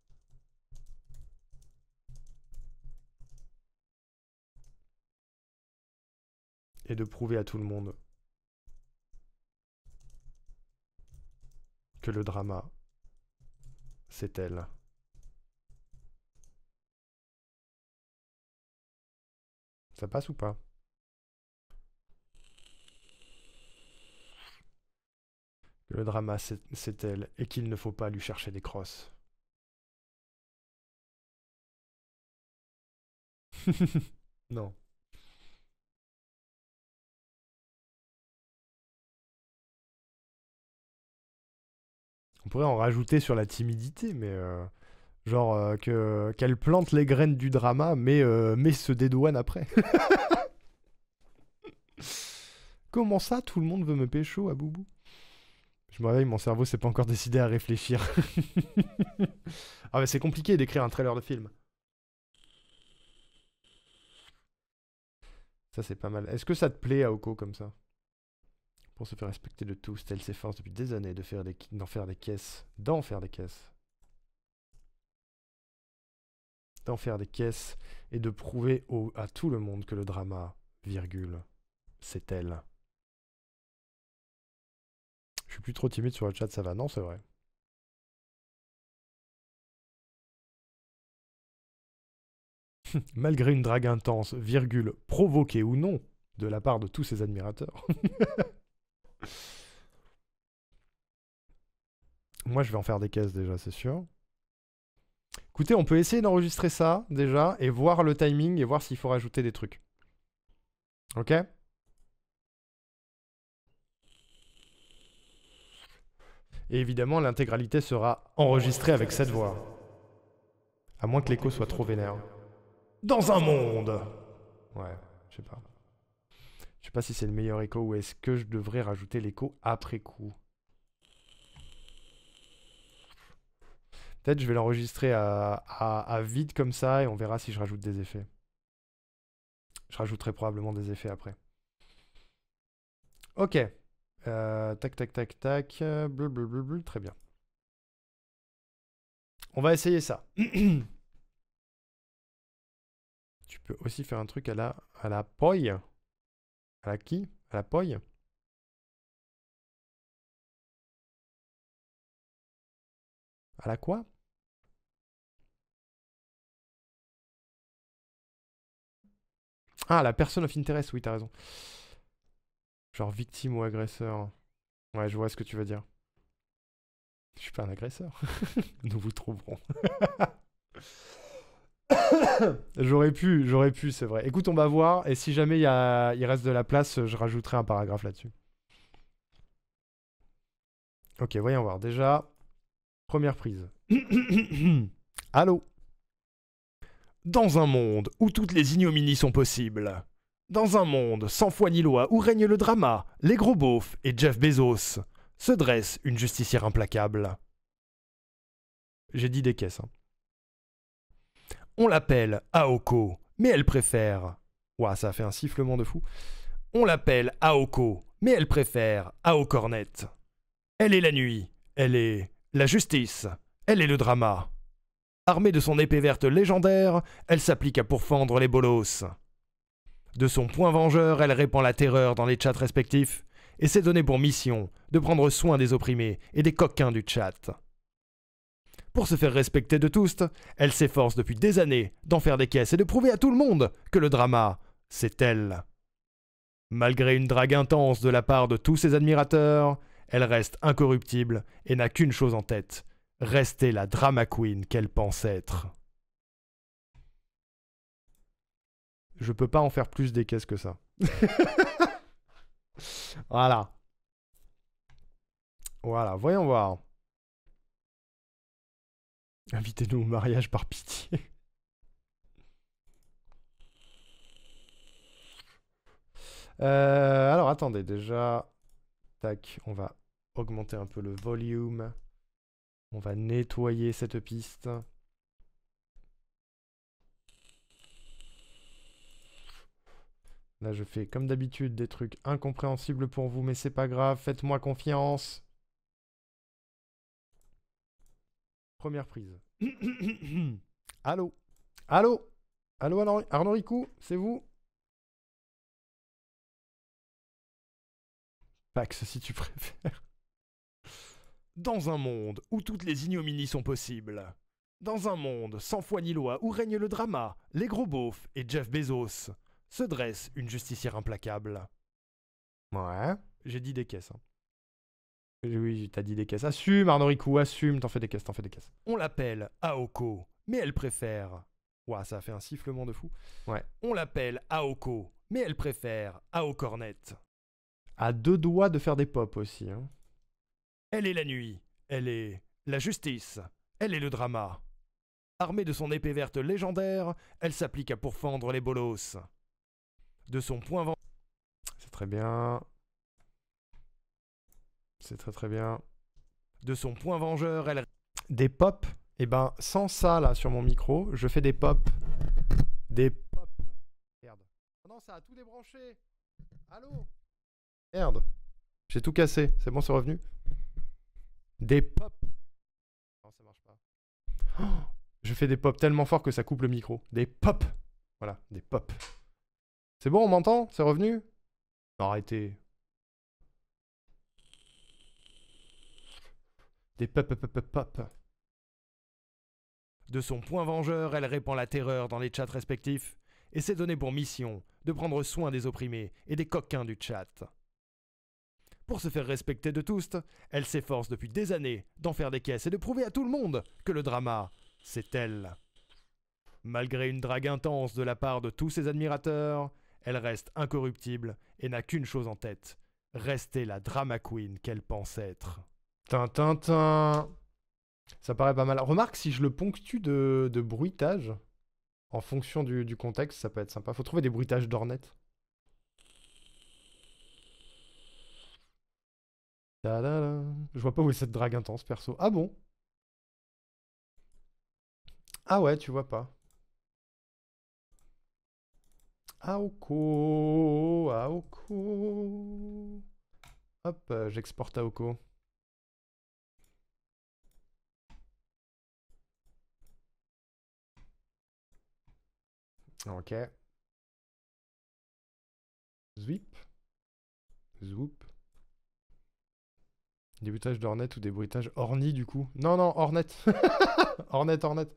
Et de prouver à tout le monde que le drama, c'est elle. Ça passe ou pas? Que le drama, c'est elle, et qu'il ne faut pas lui chercher des crosses. Non. On pourrait en rajouter sur la timidité, mais genre qu'elle plante les graines du drama, mais se dédouane après. Comment ça, tout le monde veut me pécho à Boubou? Je me réveille, mon cerveau s'est pas encore décidé à réfléchir. Ah mais c'est compliqué d'écrire un trailer de film. Ça c'est pas mal. Est-ce que ça te plaît, Aoko, comme ça? Pour se faire respecter de tous, elle s'efforce depuis des années d'en faire des caisses. D'en faire des caisses. D'en faire des caisses et de prouver à tout le monde que le drama, virgule, c'est elle. Je suis plus trop timide sur le chat, ça va? Non, c'est vrai. Malgré une drague intense, virgule, provoquée ou non, de la part de tous ses admirateurs. Moi, je vais en faire des caisses déjà, c'est sûr. Écoutez, on peut essayer d'enregistrer ça déjà et voir le timing et voir s'il faut rajouter des trucs. Ok? Et évidemment, l'intégralité sera enregistrée avec cette voix. À moins que l'écho soit trop vénère. Dans un monde! Ouais, je sais pas. Je sais pas si c'est le meilleur écho ou est-ce que je devrais rajouter l'écho après coup. Peut-être je vais l'enregistrer à vide comme ça et on verra si je rajoute des effets. Je rajouterai probablement des effets après. Ok. Tac, tac, tac, tac. Blablabla, très bien. On va essayer ça. Tu peux aussi faire un truc à la poille. À la qui? À la poille? À la quoi? Ah, la personne of interest, oui, t'as raison. Genre victime ou agresseur. Ouais, je vois ce que tu veux dire. Je suis pas un agresseur. Nous vous trouverons. J'aurais pu, c'est vrai. Écoute, on va voir. Et si jamais il reste de la place, je rajouterai un paragraphe là-dessus. Ok, voyons voir. Déjà, première prise. Allô? Dans un monde où toutes les ignominies sont possibles. Dans un monde sans foi ni loi où règne le drama, les gros beaufs et Jeff Bezos, se dresse une justicière implacable. J'ai dit des caisses. Hein. On l'appelle Aoko, mais elle préfère... Ouah, ça a fait un sifflement de fou. On l'appelle Aoko, mais elle préfère Aocornet. Elle est la nuit, elle est la justice, elle est le drama. Armée de son épée verte légendaire, elle s'applique à pourfendre les bolos. De son poing vengeur, elle répand la terreur dans les chats respectifs, et s'est donné pour mission de prendre soin des opprimés et des coquins du chat. Pour se faire respecter de tous, elle s'efforce depuis des années d'en faire des caisses et de prouver à tout le monde que le drama, c'est elle. Malgré une drague intense de la part de tous ses admirateurs, elle reste incorruptible et n'a qu'une chose en tête, rester la drama queen qu'elle pense être. Je peux pas en faire plus des caisses que ça. Voilà. Voilà, voyons voir. Invitez-nous au mariage par pitié. Alors attendez, déjà... Tac, on va augmenter un peu le volume. On va nettoyer cette piste. Là, je fais comme d'habitude des trucs incompréhensibles pour vous, mais c'est pas grave, faites-moi confiance. Première prise. Allô? Allô? Allô, Arnaud Ricou, c'est vous? Pax, si tu préfères. Dans un monde où toutes les ignominies sont possibles. Dans un monde sans foi ni loi où règne le drama, les gros beaufs et Jeff Bezos, se dresse une justicière implacable. Ouais, j'ai dit des caisses. Hein. Oui, t'as dit des caisses. Assume, Arnaud Ricou, assume, t'en fais des caisses, t'en fais des caisses. On l'appelle Aoko, mais elle préfère... Ouah, ça a fait un sifflement de fou. Ouais. On l'appelle Aoko, mais elle préfère Aocornet. À deux doigts de faire des pop aussi. Hein. Elle est la nuit, elle est la justice, elle est le drama. Armée de son épée verte légendaire, elle s'applique à pourfendre les bolos. De son point vent... C'est très bien. C'est très très bien. De son point vengeur, elle... Des pop. Et ben, sans ça, là, sur mon micro, je fais des pop. Des pop. Merde. Oh non, ça a tout débranché. Allô? Merde. J'ai tout cassé. C'est bon, c'est revenu. Des pop. Non, ça marche pas. Oh, je fais des pop tellement fort que ça coupe le micro. Des pop. Voilà, des pop. C'est bon, on m'entend? C'est revenu? Non, arrêtez. Des pop, pop, pop, pop. De son point vengeur, elle répand la terreur dans les chats respectifs et s'est donné pour mission de prendre soin des opprimés et des coquins du chat. Pour se faire respecter de tous, elle s'efforce depuis des années d'en faire des caisses et de prouver à tout le monde que le drama, c'est elle. Malgré une drague intense de la part de tous ses admirateurs, elle reste incorruptible et n'a qu'une chose en tête, rester la drama queen qu'elle pense être. Tintintin. Ça paraît pas mal. Remarque, si je le ponctue de bruitage, en fonction du contexte, ça peut être sympa. Faut trouver des bruitages d'ornettes. Je vois pas où est cette drague intense, perso. Ah bon? Ah ouais, tu vois pas. Aoko, Aoko. Hop, j'exporte Aoko. Ok. Zwip. Zwoop. Des bruitages d'ornette ou des bruitages ornis du coup. Non, non, ornette. Ornette, ornette.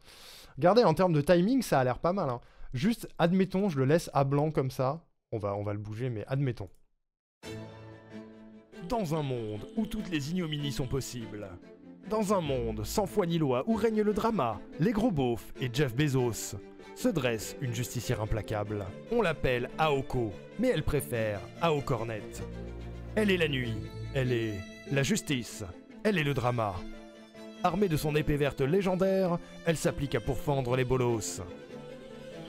Regardez, en termes de timing, ça a l'air pas mal. Hein. Juste, admettons, je le laisse à blanc comme ça. On va le bouger, mais admettons. Dans un monde où toutes les ignominies sont possibles. Dans un monde sans foi ni loi où règne le drama, les gros beaufs et Jeff Bezos, se dresse une justicière implacable. On l'appelle Aoko, mais elle préfère Aocornet. Elle est la nuit, elle est la justice, elle est le drama. Armée de son épée verte légendaire, elle s'applique à pourfendre les bolos.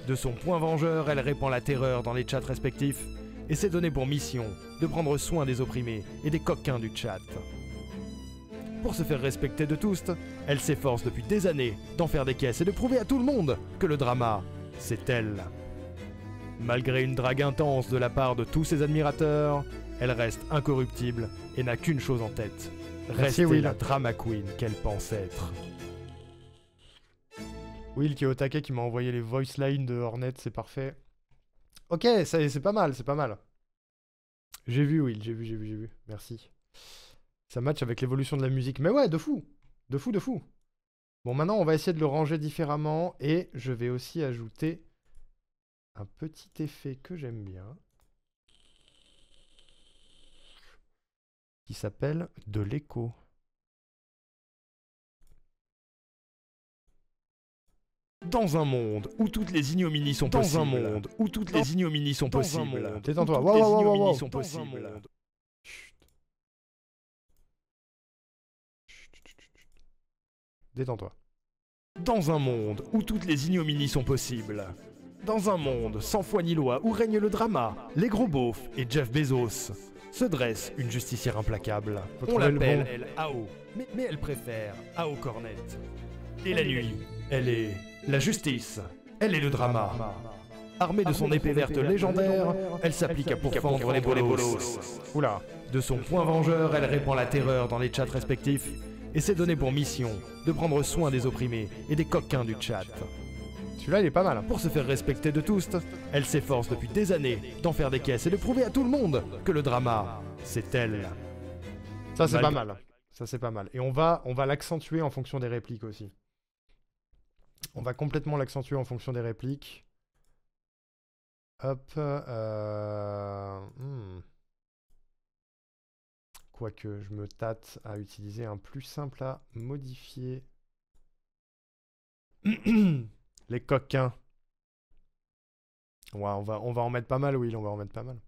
De son point vengeur, elle répand la terreur dans les chats respectifs et s'est donné pour mission de prendre soin des opprimés et des coquins du chat. Pour se faire respecter de tous, elle s'efforce depuis des années d'en faire des caisses et de prouver à tout le monde que le drama, c'est elle. Malgré une drague intense de la part de tous ses admirateurs, elle reste incorruptible et n'a qu'une chose en tête. Rester la drama queen qu'elle pense être. Will qui est au taquet qui m'a envoyé les voice lines de Hornet, c'est parfait. Ok, c'est pas mal, c'est pas mal. J'ai vu Will, j'ai vu. Merci. Ça match avec l'évolution de la musique. Mais ouais, de fou. De fou, de fou. Bon, maintenant, on va essayer de le ranger différemment. Et je vais aussi ajouter un petit effet que j'aime bien. Qui s'appelle de l'écho. Dans un monde où toutes les ignominies sont possibles. Dans un monde où toutes les ignominies sont possibles. Détends-toi. Wow, wow, wow, wow, sont possibles. Détends-toi. Dans un monde où toutes les ignominies sont possibles. Dans un monde sans foi ni loi où règne le drama, les gros beaufs et Jeff Bezos, se dresse une justicière implacable. On l'appelle elle AO, mais elle préfère Aocornet. Et la nuit, elle est la justice, elle est le drama. Armée de son épée verte légendaire, elle s'applique à pourfendre les bolos. Oula. De son poing vengeur, elle répand la terreur dans les chats respectifs et s'est donné pour mission de prendre soin des opprimés et des coquins du chat. Celui-là, il est pas mal. Pour se faire respecter de tous, elle s'efforce depuis des années d'en faire des caisses et de prouver à tout le monde que le drama, c'est elle. Ça, c'est pas mal. Ça, c'est pas mal. Et on va l'accentuer en fonction des répliques aussi. On va complètement l'accentuer en fonction des répliques. Hop. Quoique, je me tâte à utiliser un plus simple à modifier. Les coquins. Ouais, on va en mettre pas mal, Will, on va en mettre pas mal.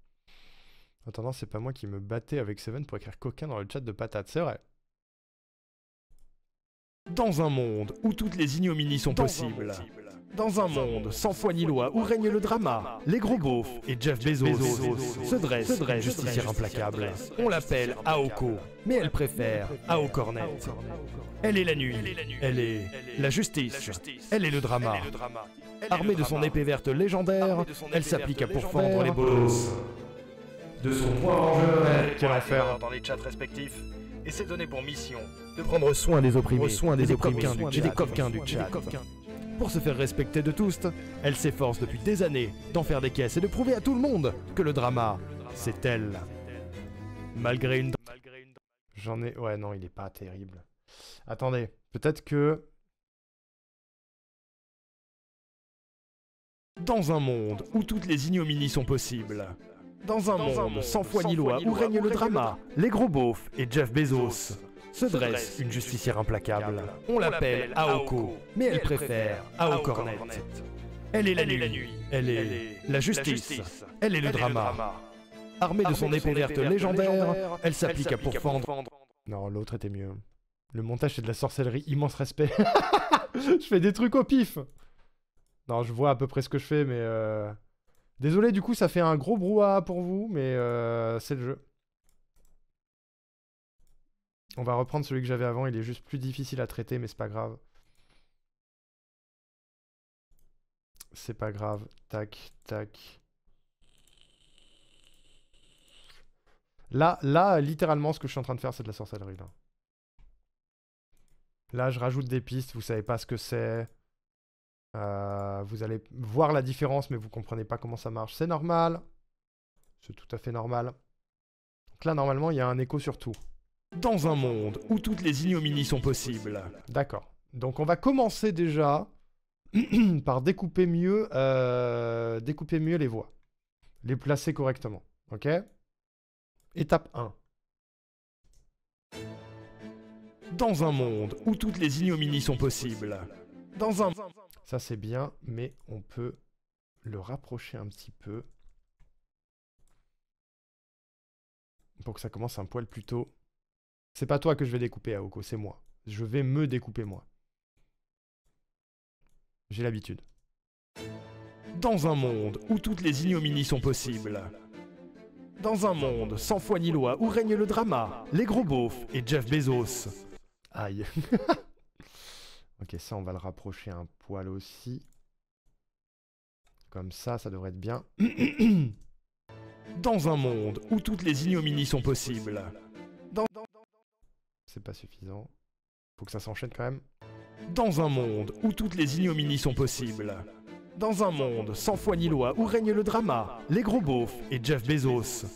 Attends, c'est pas moi qui me battais avec Seven pour écrire coquin dans le chat de patate, c'est vrai. Dans un monde où toutes les ignominies sont possibles. Dans un monde sans foi ni loi où règne le drama, les gros beaufs et Jeff Bezos se dressent une justicière implacable. On l'appelle Aoko, mais elle préfère Ao Cornet. Elle est la nuit, elle est la justice, elle est le drama. Armée de son épée verte légendaire, elle s'applique à pourfendre les bolos. De son poing vengeur, elle Quel enfer. dans les chats respectifs et s'est donné pour mission de prendre soin des opprimés, et des coquins du chat. Pour se faire respecter de tous, elle s'efforce depuis des années d'en faire des caisses et de prouver à tout le monde que le drama, c'est elle. Malgré une... J'en ai... Ouais, non, il est pas terrible. Attendez, peut-être que... Dans un monde où toutes les ignominies sont possibles. Dans un monde sans foi ni loi où règne le drama, les gros beaufs et Jeff Bezos se dresse une justicière implacable. On l'appelle Aoko, mais elle préfère Ao Cornet. Elle est la nuit, elle est la justice, elle est le drama. Armée de son épée verte légendaire, elle s'applique à pourfendre... Non, l'autre était mieux. Le montage, c'est de la sorcellerie, immense respect. Je fais des trucs au pif. Non, je vois à peu près ce que je fais, mais... Désolé, du coup, ça fait un gros brouhaha pour vous, mais c'est le jeu. On va reprendre celui que j'avais avant, il est juste plus difficile à traiter, mais c'est pas grave. C'est pas grave. Tac, tac. Là, littéralement, ce que je suis en train de faire, c'est de la sorcellerie, là. Là, je rajoute des pistes, vous savez pas ce que c'est. Vous allez voir la différence, mais vous comprenez pas comment ça marche. C'est normal. C'est tout à fait normal. Donc là, normalement, il y a un écho sur tout. Dans un monde où toutes les ignominies sont possibles. D'accord. Donc on va commencer déjà par découper mieux les voix. Les placer correctement. Ok? Étape 1. Dans un monde où toutes les ignominies sont possibles. Dans un... Ça c'est bien, mais on peut le rapprocher un petit peu. Pour que ça commence un poil plus tôt. C'est pas toi que je vais découper, Aoko, c'est moi. Je vais me découper, moi. J'ai l'habitude. Dans un monde où toutes les ignominies sont possibles. Dans un monde sans foi ni loi où règne le drama, les gros beaufs et Jeff Bezos. Aïe. Ok, ça, on va le rapprocher un poil aussi. Comme ça devrait être bien. Dans un monde où toutes les ignominies sont possibles. C'est pas suffisant. Faut que ça s'enchaîne quand même. Dans un monde où toutes les ignominies sont possibles. Dans un monde sans foi ni loi où règne le drama, les gros beaufs et Jeff Bezos.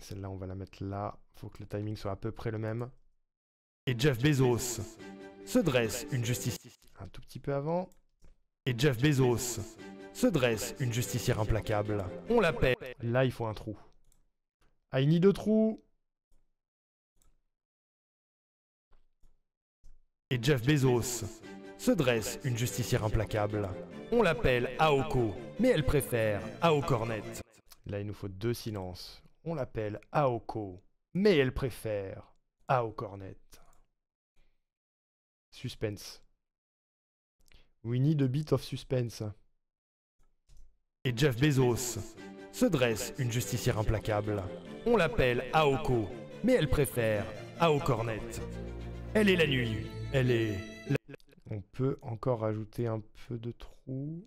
Celle-là, on va la mettre là. Faut que le timing soit à peu près le même. Et Jeff Bezos se dresse une justicière... Un tout petit peu avant. Et Jeff Bezos se dresse une justicière implacable. On l'appelle... Là, il faut un trou. I need a trou. Et Jeff Bezos se dresse une justicière implacable. On l'appelle Aoko, mais elle préfère Ao Cornet. Là, il nous faut 2 silences. On l'appelle Aoko, mais elle préfère Ao Cornet. Suspense. We need a bit of suspense. Et Jeff Bezos se dresse une justicière implacable. On l'appelle Aoko, mais elle préfère Ao Cornet. Elle est la nuit, elle est... peut encore rajouter un peu de trous.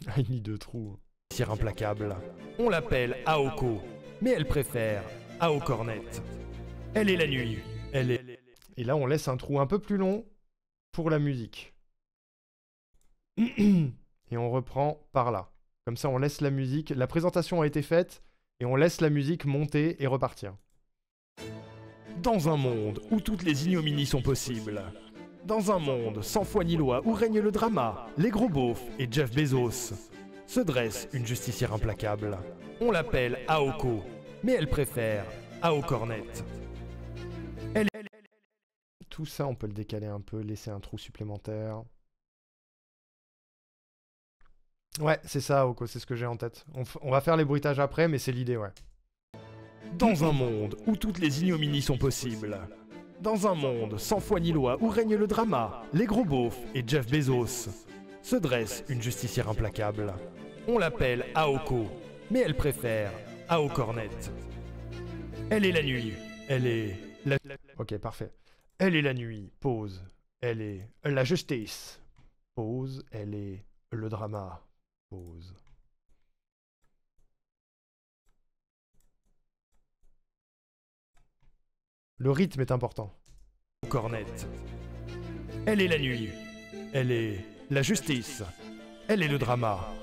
Ah, il nie de trous. Tir implacable. On l'appelle Aoko, mais elle préfère Ao Cornet. Elle est la nuit. Elle est... Et là, on laisse un trou un peu plus long pour la musique. Et on reprend par là. Comme ça, on laisse la musique. La présentation a été faite et on laisse la musique monter et repartir. Dans un monde où toutes les ignominies sont possibles. Dans un monde sans foi ni loi où règne le drama, les gros beaufs et Jeff Bezos, se dresse une justicière implacable. On l'appelle Aoko, mais elle préfère Ao Cornet. Tout ça, on peut le décaler un peu, laisser un trou supplémentaire. Ouais, c'est ça, Aoko, c'est ce que j'ai en tête. On va faire les bruitages après, mais c'est l'idée, ouais. Dans un monde où toutes les ignominies sont possibles. Dans un monde sans foi ni loi où règne le drama, les gros beaufs et Jeff Bezos, se dresse une justicière implacable. On l'appelle Aoko, mais elle préfère Ao Cornet. Elle est la nuit. Elle est la... Ok, parfait. Elle est la nuit. Pause. Elle est la justice. Pause. Elle est le drama. Pause. Le rythme est important. Cornet. Elle est la nuit. Elle est la justice. Elle est le drama.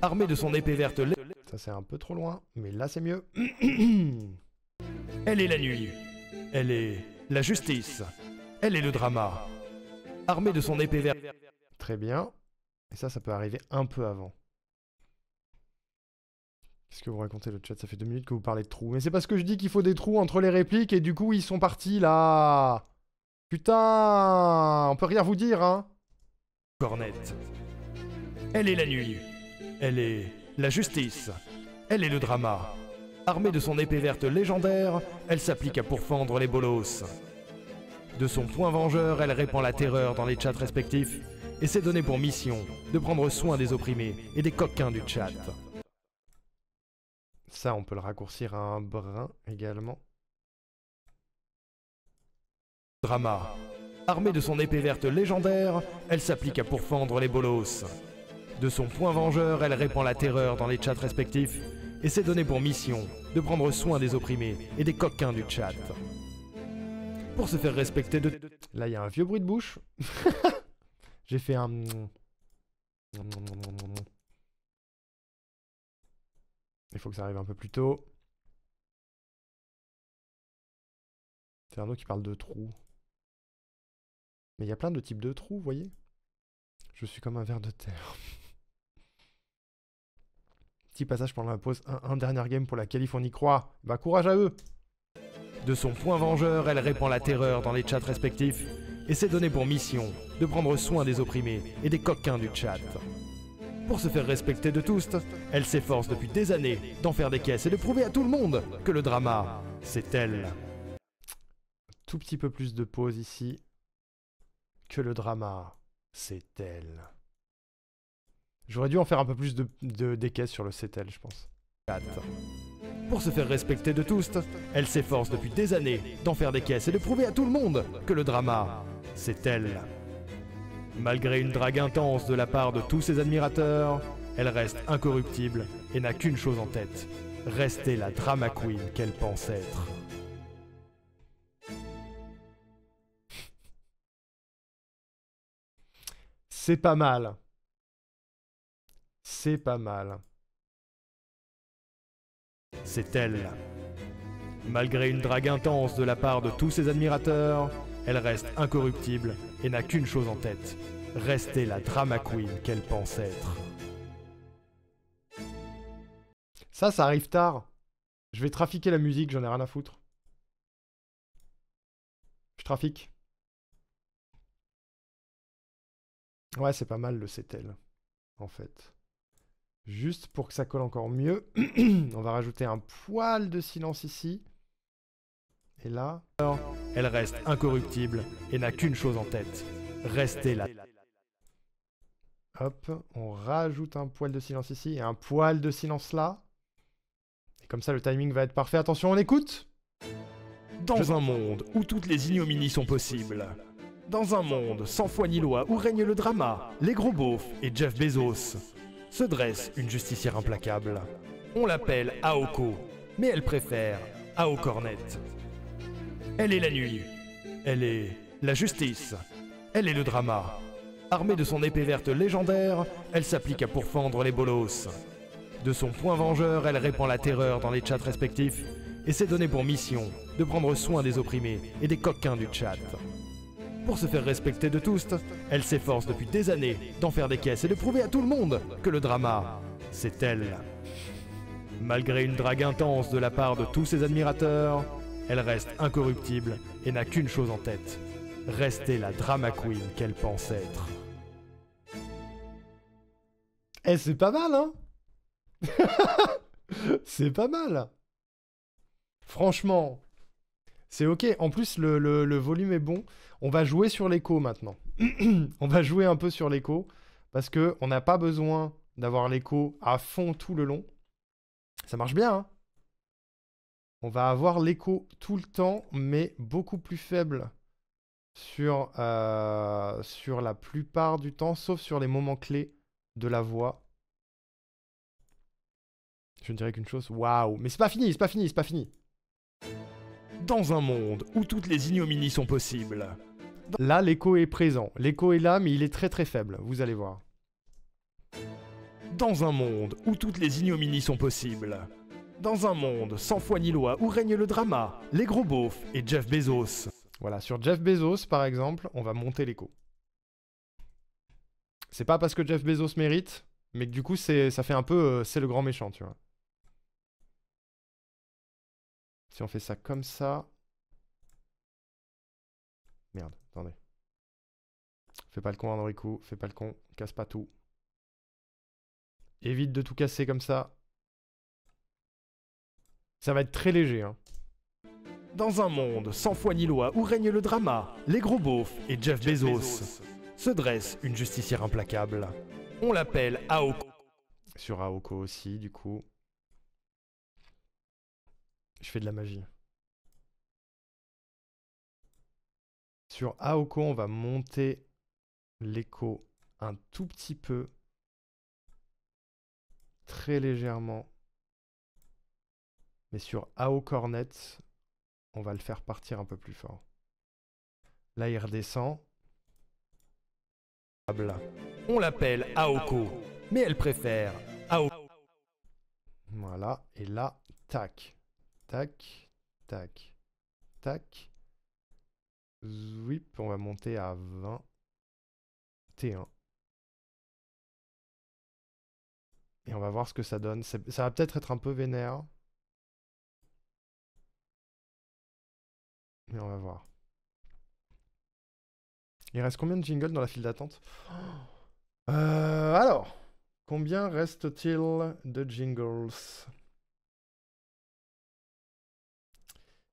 Armée de son épée verte... Ça c'est un peu trop loin, mais là c'est mieux. Elle est la nuit. Elle est la justice. Elle est le drama. Armée de son épée verte... Très bien. Et ça peut arriver un peu avant. Qu'est-ce que vous racontez le chat? Ça fait 2 minutes que vous parlez de trous. Mais c'est parce que je dis qu'il faut des trous entre les répliques et du coup ils sont partis là. Putain, on peut rien vous dire, hein. Cornet. Elle est la nuit. Elle est la justice. Elle est le drama. Armée de son épée verte légendaire, elle s'applique à pourfendre les bolos. De son poing vengeur, elle répand la terreur dans les chats respectifs et s'est donné pour mission de prendre soin des opprimés et des coquins du chat. Ça, on peut le raccourcir à un brin également. Drama. Armée de son épée verte légendaire, elle s'applique à pourfendre les bolos. De son poing vengeur, elle répand la terreur dans les chats respectifs et s'est donné pour mission de prendre soin des opprimés et des coquins du chat. Pour se faire respecter de... Là, il y a un vieux bruit de bouche. J'ai fait un... Il faut que ça arrive un peu plus tôt. C'est un autre qui parle de trous. Mais il y a plein de types de trous, vous voyez? Je suis comme un ver de terre. Petit passage pendant la pause. Un dernier game pour la qualif, on y croit. Bah courage à eux. De son poing vengeur, elle répand la terreur dans les chats respectifs et s'est donné pour mission de prendre soin des opprimés et des coquins du chat. Pour se faire respecter de tous, elle s'efforce depuis des années d'en faire des caisses et de prouver à tout le monde que le drama, c'est elle. Tout petit peu plus de pause ici. Que le drama, c'est elle. J'aurais dû en faire un peu plus des caisses sur le c'est elle, je pense. Pour se faire respecter de tous, elle s'efforce depuis des années d'en faire des caisses et de prouver à tout le monde que le drama, c'est elle. Malgré une drague intense de la part de tous ses admirateurs, elle reste incorruptible et n'a qu'une chose en tête, rester la drama queen qu'elle pense être. C'est pas mal. C'est pas mal. C'est elle. Malgré une drague intense de la part de tous ses admirateurs, elle reste incorruptible et n'a qu'une chose en tête, rester la drama queen qu'elle pense être. Ça arrive tard. Je vais trafiquer la musique, j'en ai rien à foutre. Je trafique. Ouais, c'est pas mal le c'est elle, en fait. Juste pour que ça colle encore mieux, on va rajouter un poil de silence ici. Et là... Elle reste incorruptible et n'a qu'une chose en tête, rester là. Hop, on rajoute un poil de silence ici et un poil de silence là. Et comme ça, le timing va être parfait. Attention, on écoute. Dans un monde où toutes les ignominies sont possibles. Dans un monde sans foi ni loi où règne le drama, les gros beaufs et Jeff Bezos, se dresse une justicière implacable. On l'appelle Aoko, mais elle préfère Ao Cornet. Elle est la nuit. Elle est la justice. Elle est le drama. Armée de son épée verte légendaire, elle s'applique à pourfendre les bolos. De son poing vengeur, elle répand la terreur dans les chats respectifs et s'est donné pour mission de prendre soin des opprimés et des coquins du chat. Pour se faire respecter de tous, elle s'efforce depuis des années d'en faire des caisses et de prouver à tout le monde que le drama, c'est elle. Malgré une drague intense de la part de tous ses admirateurs, elle reste incorruptible et n'a qu'une chose en tête, rester la drama queen qu'elle pense être. Eh, c'est pas mal, hein? C'est pas mal. Franchement, c'est ok. En plus, le volume est bon. On va jouer sur l'écho maintenant. On va jouer un peu sur l'écho parce que on n'a pas besoin d'avoir l'écho à fond tout le long. Ça marche bien, hein? On va avoir l'écho tout le temps, mais beaucoup plus faible sur la plupart du temps, sauf sur les moments clés de la voix. Je ne dirais qu'une chose. Waouh! Mais c'est pas fini, c'est pas fini, c'est pas fini. Dans un monde où toutes les ignominies sont possibles. Là, l'écho est présent. L'écho est là, mais il est très très faible. Vous allez voir. Dans un monde où toutes les ignominies sont possibles. Dans un monde sans foi ni loi où règne le drama, les gros beaufs et Jeff Bezos. Voilà, sur Jeff Bezos, par exemple, on va monter l'écho. C'est pas parce que Jeff Bezos mérite, mais que du coup, ça fait un peu... c'est le grand méchant, tu vois. Si on fait ça comme ça... Merde, attendez. Fais pas le con, Henrico, fais pas le con, casse pas tout. Évite de tout casser comme ça. Ça va être très léger, hein. Dans un monde sans foi ni loi où règne le drama, les gros beaufs et Jeff Bezos, se dresse une justicière implacable. On l'appelle Aoko. Sur Aoko aussi, du coup. Je fais de la magie. Sur Aoko, on va monter l'écho un tout petit peu. Très légèrement. Mais sur Ao Cornet, on va le faire partir un peu plus fort. Là, il redescend. On l'appelle Aoko, mais elle préfère Ao. Voilà. Et là, tac. Tac. Tac. Tac. Zwip, on va monter à 20. T1. Et on va voir ce que ça donne. Ça va peut-être être un peu vénère. Mais on va voir. Il reste combien de jingles dans la file d'attente? Alors, combien reste-t-il de jingles?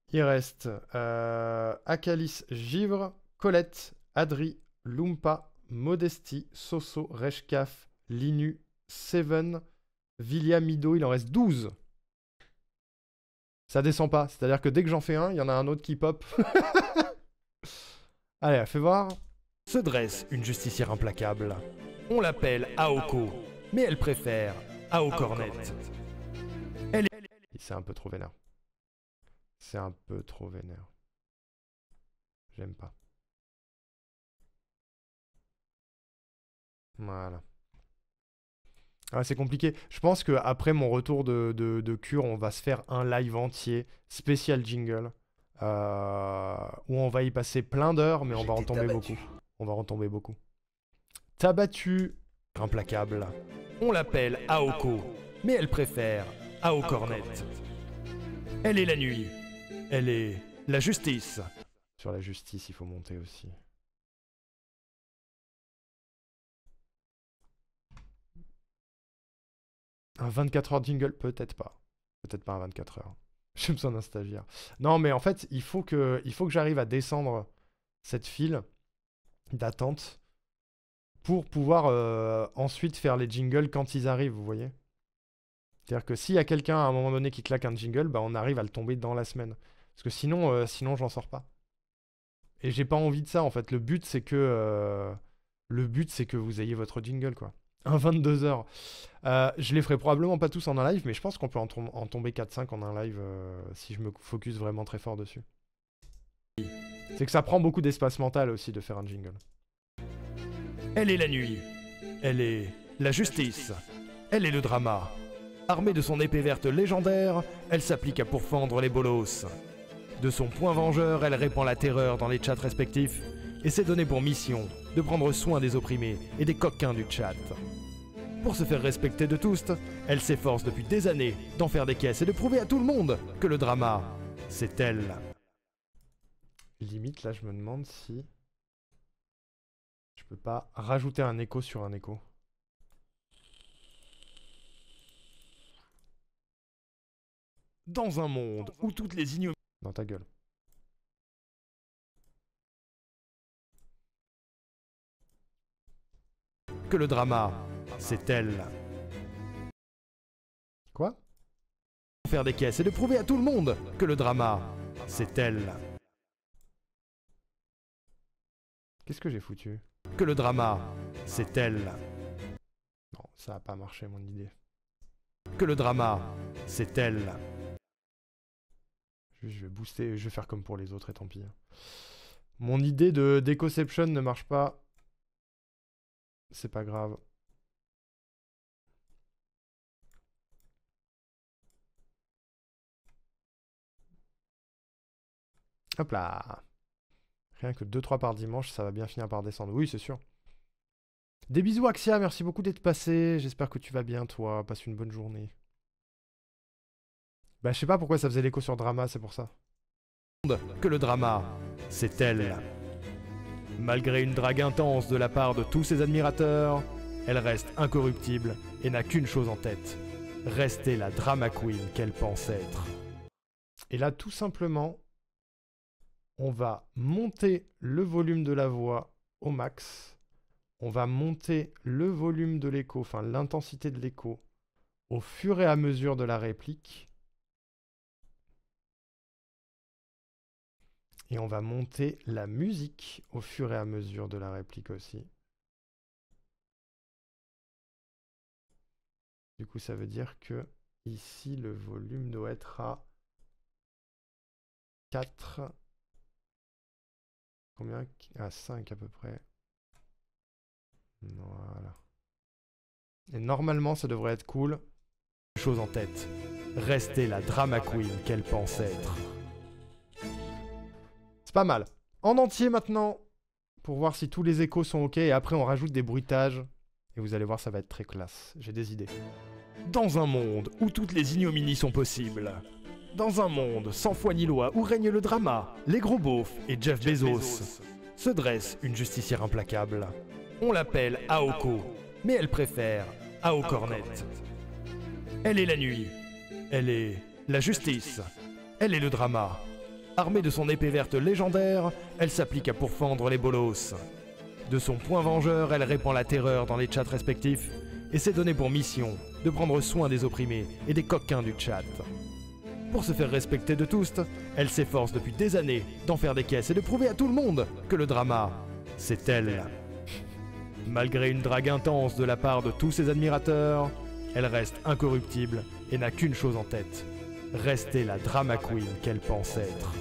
Il reste Akalis, Givre, Colette, Adri, Lumpa, Modesty, Soso, Reshkaf, Linu, Seven, Villia, Mido. Il en reste 12. Ça descend pas. C'est-à-dire que dès que j'en fais un, il y en a un autre qui pop. Allez, fais voir. Se dresse une justicière implacable. On l'appelle Aoko, mais elle préfère Ao Cornet. C'est un peu trop vénère. C'est un peu trop vénère. J'aime pas. Voilà. Ah, c'est compliqué. Je pense qu'après mon retour de cure, on va se faire un live entier, spécial jingle, où on va y passer plein d'heures, mais on va en tomber beaucoup. On va en tomber beaucoup. Tabattu. Implacable. On l'appelle Aoko, mais elle préfère Ao Cornet. Elle est la nuit. Elle est la justice. Sur la justice, il faut monter aussi. Un 24 heures jingle? Peut-être pas. Peut-être pas un 24 heures. J'ai besoin d'un stagiaire. Non, mais en fait, il faut que j'arrive à descendre cette file d'attente pour pouvoir ensuite faire les jingles quand ils arrivent, vous voyez? C'est-à-dire que s'il y a quelqu'un à un moment donné qui claque un jingle, bah on arrive à le tomber dans la semaine. Parce que sinon j'en sors pas. Et j'ai pas envie de ça en fait. Le but c'est que vous ayez votre jingle quoi. Un 22h. Je les ferai probablement pas tous en un live, mais je pense qu'on peut en tomber 4-5 en un live si je me focus vraiment très fort dessus. C'est que ça prend beaucoup d'espace mental aussi de faire un jingle. Elle est la nuit. Elle est la justice. Elle est le drama. Armée de son épée verte légendaire, elle s'applique à pourfendre les bolosses. De son poing vengeur, elle répand la terreur dans les chats respectifs et s'est donné pour mission de prendre soin des opprimés et des coquins du chat. Pour se faire respecter de tous, elle s'efforce depuis des années d'en faire des caisses et de prouver à tout le monde que le drama, c'est elle. Limite, là, je me demande si je peux pas rajouter un écho sur un écho. Dans un monde où toutes les ignominies... Dans ta gueule. Que le drama, c'est elle. Quoi? Faire des caisses et de prouver à tout le monde que le drama, c'est elle. Qu'est-ce que j'ai foutu? Que le drama, c'est elle. Non, ça a pas marché mon idée. Que le drama, c'est elle. Je vais booster, je vais faire comme pour les autres et tant pis. Mon idée d'Ecoception ne marche pas. C'est pas grave. Hop là. Rien que 2-3 par dimanche, ça va bien finir par descendre. Oui, c'est sûr. Des bisous Axia, merci beaucoup d'être passé. J'espère que tu vas bien toi. Passe une bonne journée. Bah je sais pas pourquoi ça faisait l'écho sur Drama, c'est pour ça. Que le drama, c'est elle. Malgré une drague intense de la part de tous ses admirateurs, elle reste incorruptible et n'a qu'une chose en tête. Rester la drama queen qu'elle pense être. Et là, tout simplement, on va monter le volume de la voix au max. On va monter le volume de l'écho, enfin l'intensité de l'écho, au fur et à mesure de la réplique. Et on va monter la musique au fur et à mesure de la réplique aussi. Du coup, ça veut dire que ici, le volume doit être à 4. Combien? À 5 à peu près. Voilà. Et normalement, ça devrait être cool. Chose en tête. Rester la drama queen qu'elle pense être. C'est pas mal. En entier maintenant, pour voir si tous les échos sont ok. Et après, on rajoute des bruitages. Et vous allez voir, ça va être très classe. J'ai des idées. Dans un monde où toutes les ignominies sont possibles. Dans un monde sans foi ni loi où règne le drama, les gros beaufs et Jeff Bezos, se dresse une justicière implacable. On l'appelle Aoko, mais elle préfère Ao Cornet. Elle est la nuit. Elle est la justice. Elle est le drama. Armée de son épée verte légendaire, elle s'applique à pourfendre les bolosses. De son poing vengeur, elle répand la terreur dans les chats respectifs et s'est donné pour mission de prendre soin des opprimés et des coquins du chat. Pour se faire respecter de tous, elle s'efforce depuis des années d'en faire des caisses et de prouver à tout le monde que le drama, c'est elle. Malgré une drague intense de la part de tous ses admirateurs, elle reste incorruptible et n'a qu'une chose en tête. Rester la drama queen qu'elle pense être.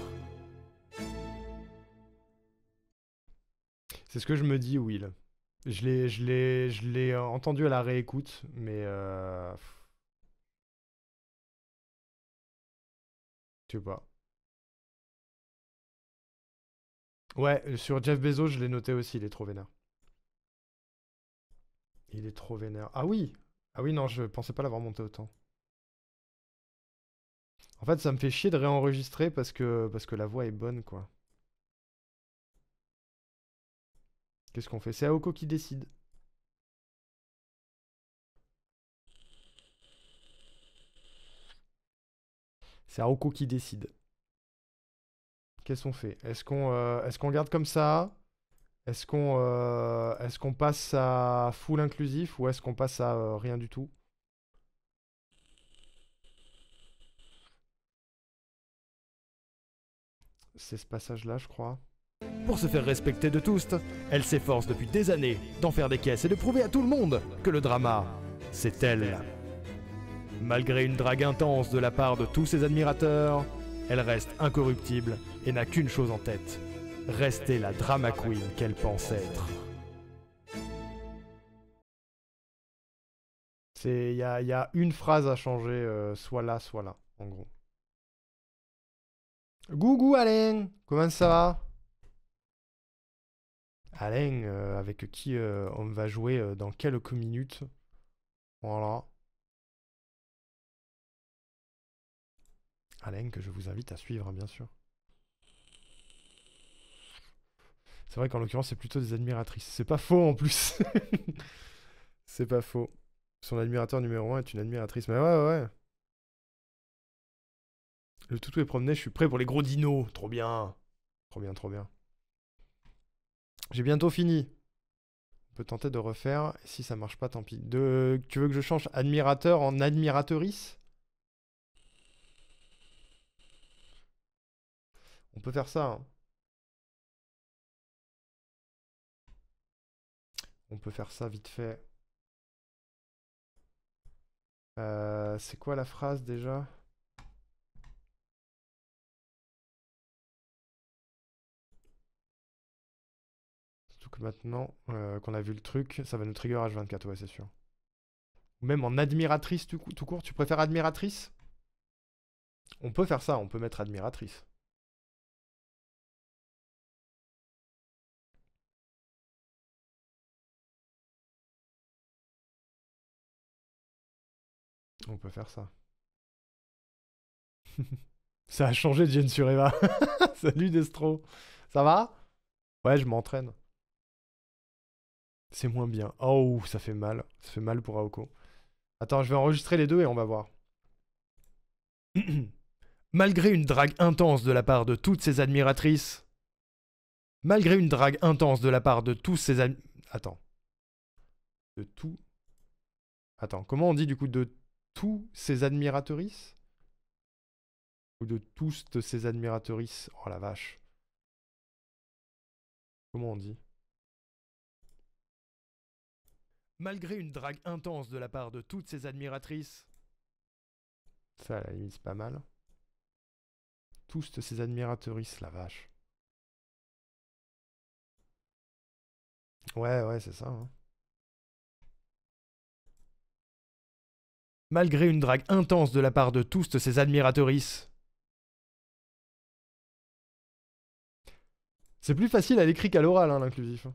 C'est ce que je me dis, Will. Je l'ai entendu à la réécoute, mais... je sais pas. Ouais, sur Jeff Bezos, je l'ai noté aussi, il est trop vénère. Il est trop vénère. Ah oui! Ah oui, non, je pensais pas l'avoir monté autant. En fait, ça me fait chier de réenregistrer parce que la voix est bonne, quoi. Qu'est-ce qu'on fait? C'est Aoko qui décide. C'est Aoko qui décide. Qu'est-ce qu'on fait? Est-ce qu'on garde comme ça? Est-ce qu'on passe à full inclusif ou est-ce qu'on passe à rien du tout? c'est ce passage-là, je crois. Pour se faire respecter de tous, elle s'efforce depuis des années d'en faire des caisses et de prouver à tout le monde que le drama, c'est elle. Malgré une drague intense de la part de tous ses admirateurs, elle reste incorruptible et n'a qu'une chose en tête, rester la drama queen qu'elle pense être. Il y a une phrase à changer, soit là, en gros. Gougou Alain, comment ça va? Alain, avec qui on va jouer dans quelques minutes. Voilà. Alain, que je vous invite à suivre, hein, bien sûr. C'est vrai qu'en l'occurrence, c'est plutôt des admiratrices. C'est pas faux en plus. C'est pas faux. Son admirateur numéro 1 est une admiratrice. Mais ouais. Le toutou est promené, je suis prêt pour les gros dinos. Trop bien. Trop bien. J'ai bientôt fini. On peut tenter de refaire. Et si ça marche pas, tant pis. Tu veux que je change admirateur en admiratrice? On peut faire ça. Hein. On peut faire ça vite fait. C'est quoi la phrase déjà? Surtout que maintenant qu'on a vu le truc, ça va nous trigger H24, ouais, c'est sûr. Ou même en admiratrice tout court, tu préfères admiratrice? On peut faire ça, on peut mettre admiratrice. On peut faire ça. Ça a changé de Jen sur Eva. Salut Destro. Ça va? Ouais, je m'entraîne. C'est moins bien. Oh, ça fait mal. Ça fait mal pour Aoko. Attends, je vais enregistrer les deux et on va voir. Malgré une drague intense de la part de toutes ses admiratrices... Malgré une drague intense de la part de tous ses Attends. De tout... Attends, comment on dit du coup de tous ses admiratrices? Ou de tous de ses admiratrices? Oh la vache. Comment on dit? Malgré une drague intense de la part de toutes ses admiratrices... Ça, à la limite, c'est pas mal. Tous de ses admiratrices, la vache. Ouais, c'est ça. Hein. Malgré une drague intense de la part de tous ses admiratrices... C'est plus facile à l'écrit qu'à l'oral, hein, l'inclusif.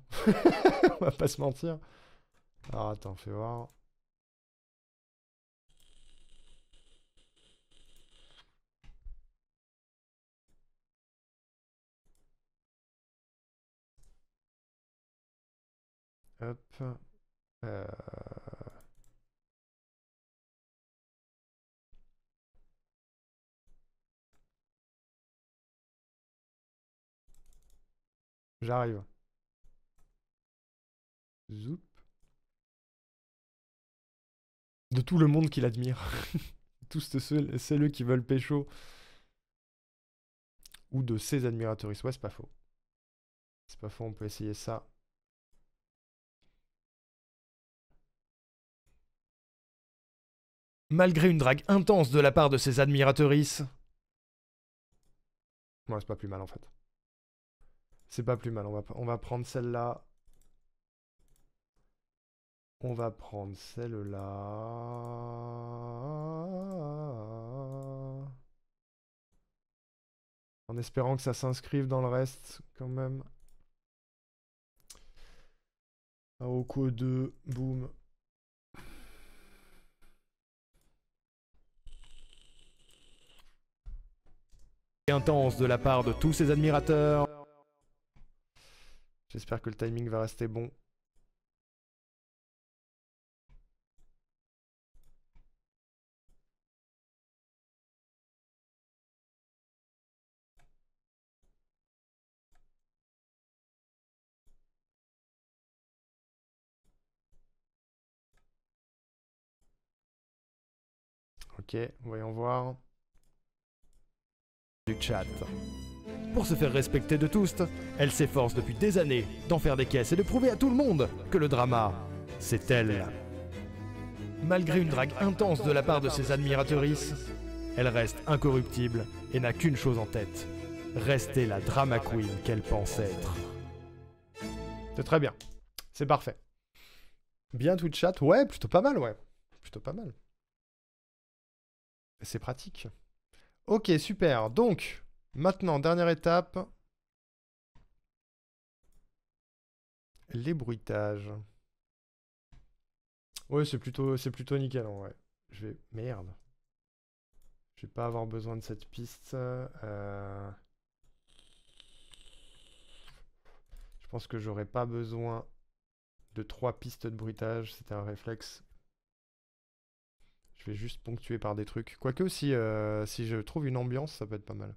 On va pas se mentir. Alors attends, fais voir. Hop. J'arrive. Zoup. De tout le monde qui l'admire. Tous ceux qui veulent pécho. Ou de ses admiratrices. Ouais, c'est pas faux. C'est pas faux, on peut essayer ça. Malgré une drague intense de la part de ses admiratrices... Ouais, c'est pas plus mal en fait. C'est pas plus mal, on va prendre celle-là. On va prendre celle-là. En espérant que ça s'inscrive dans le reste quand même. Aoko 2, boum. Intense de la part de tous ses admirateurs... J'espère que le timing va rester bon. Ok, voyons voir. du chat. Pour se faire respecter de tous, elle s'efforce depuis des années d'en faire des caisses et de prouver à tout le monde que le drama, c'est elle. Malgré une drague intense de la part de ses admiratrices, elle reste incorruptible et n'a qu'une chose en tête, rester la drama queen qu'elle pense être. C'est très bien. C'est parfait. Bien Twitch chat. Ouais, plutôt pas mal, ouais. Plutôt pas mal. C'est pratique. Ok, super. Donc, maintenant, dernière étape. Les bruitages. Ouais, c'est plutôt nickel, en vrai. Je vais... Merde. Je vais pas avoir besoin de cette piste. Je pense que j'aurais pas besoin de 3 pistes de bruitage. C'était un réflexe. Je vais juste ponctuer par des trucs. Quoique, si je trouve une ambiance, ça peut être pas mal.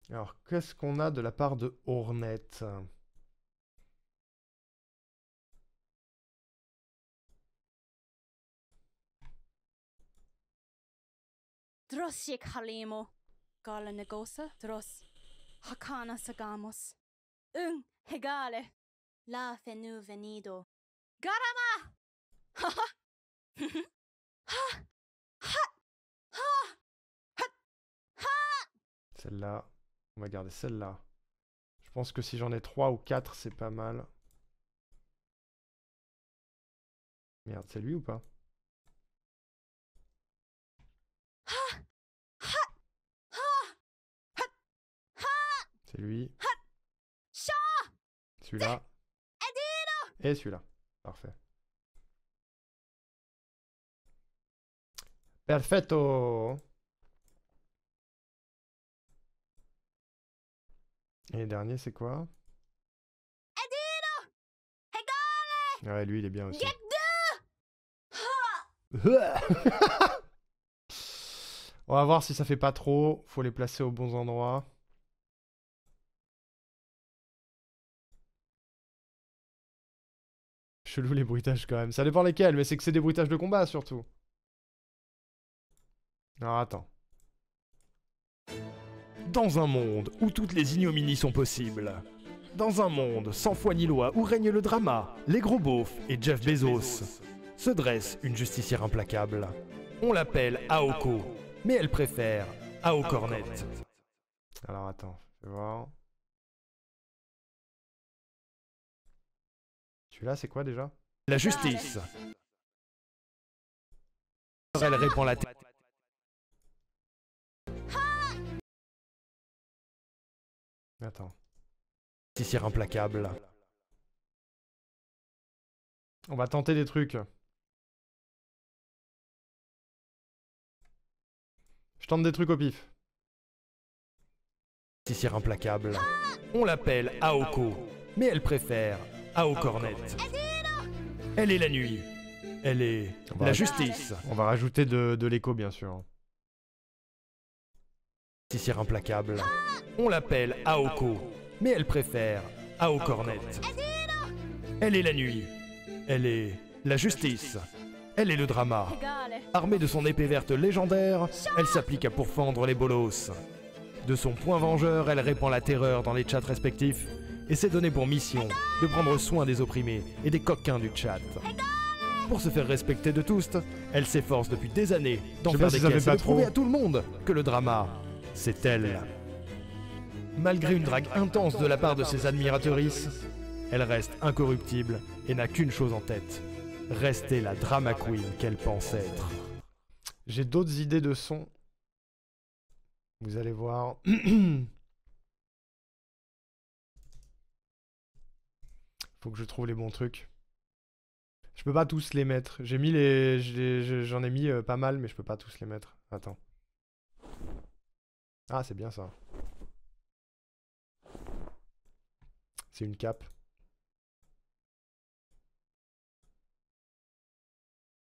Alors, qu'est-ce qu'on a de la part de Hornet? Drossiek Halimo, Gala Negosa, Dross, Hakana Sagamos, Hegale, La Fenu Venido, Garama! Ha ha! Ha! Ha! Ha! Celle-là. On va garder celle-là. Je pense que si j'en ai 3 ou 4, c'est pas mal. Merde, c'est lui ou pas? C'est lui. Celui-là. Et celui-là. Parfait. Perfetto! Et le dernier, c'est quoi? Ouais, lui, il est bien aussi. On va voir si ça fait pas trop. Faut les placer aux bons endroits. Chelou les bruitages quand même. Ça dépend lesquels, mais c'est que c'est des bruitages de combat surtout. Alors attends. Dans un monde où toutes les ignominies sont possibles, dans un monde sans foi ni loi où règne le drama, les gros beaufs et Jeff Bezos, se dresse une justicière implacable. On l'appelle Aoko, mais elle préfère Ao Cornet. Alors attends, je vais voir. Celui-là, c'est quoi déjà? La justice. Elle répand la tête. Attends. Justicière implacable. On va tenter des trucs. Je tente des trucs au pif. Justicière implacable. On l'appelle Aoko, mais elle préfère Ao Cornet. Elle est la nuit. Elle est la justice. On va rajouter de l'écho, bien sûr. Justicière implacable. On l'appelle Aoko, mais elle préfère Ao Cornet. Elle est la nuit. Elle est la justice. Elle est le drama. Armée de son épée verte légendaire, elle s'applique à pourfendre les bolos. De son poing vengeur, elle répand la terreur dans les chats respectifs et s'est donné pour mission de prendre soin des opprimés et des coquins du chat. Pour se faire respecter de tous, elle s'efforce depuis des années d'en faire des caisses et de prouver à tout le monde que le drama, c'est elle. Malgré une drague intense de la part de ses admiratrices, elle reste incorruptible et n'a qu'une chose en tête, rester la drama queen qu'elle pense être. J'ai d'autres idées de sons. Vous allez voir. Faut que je trouve les bons trucs. Je peux pas tous les mettre. J'ai mis j'en ai mis pas mal, mais je peux pas tous les mettre. Attends. Ah, c'est bien ça. C'est une cape.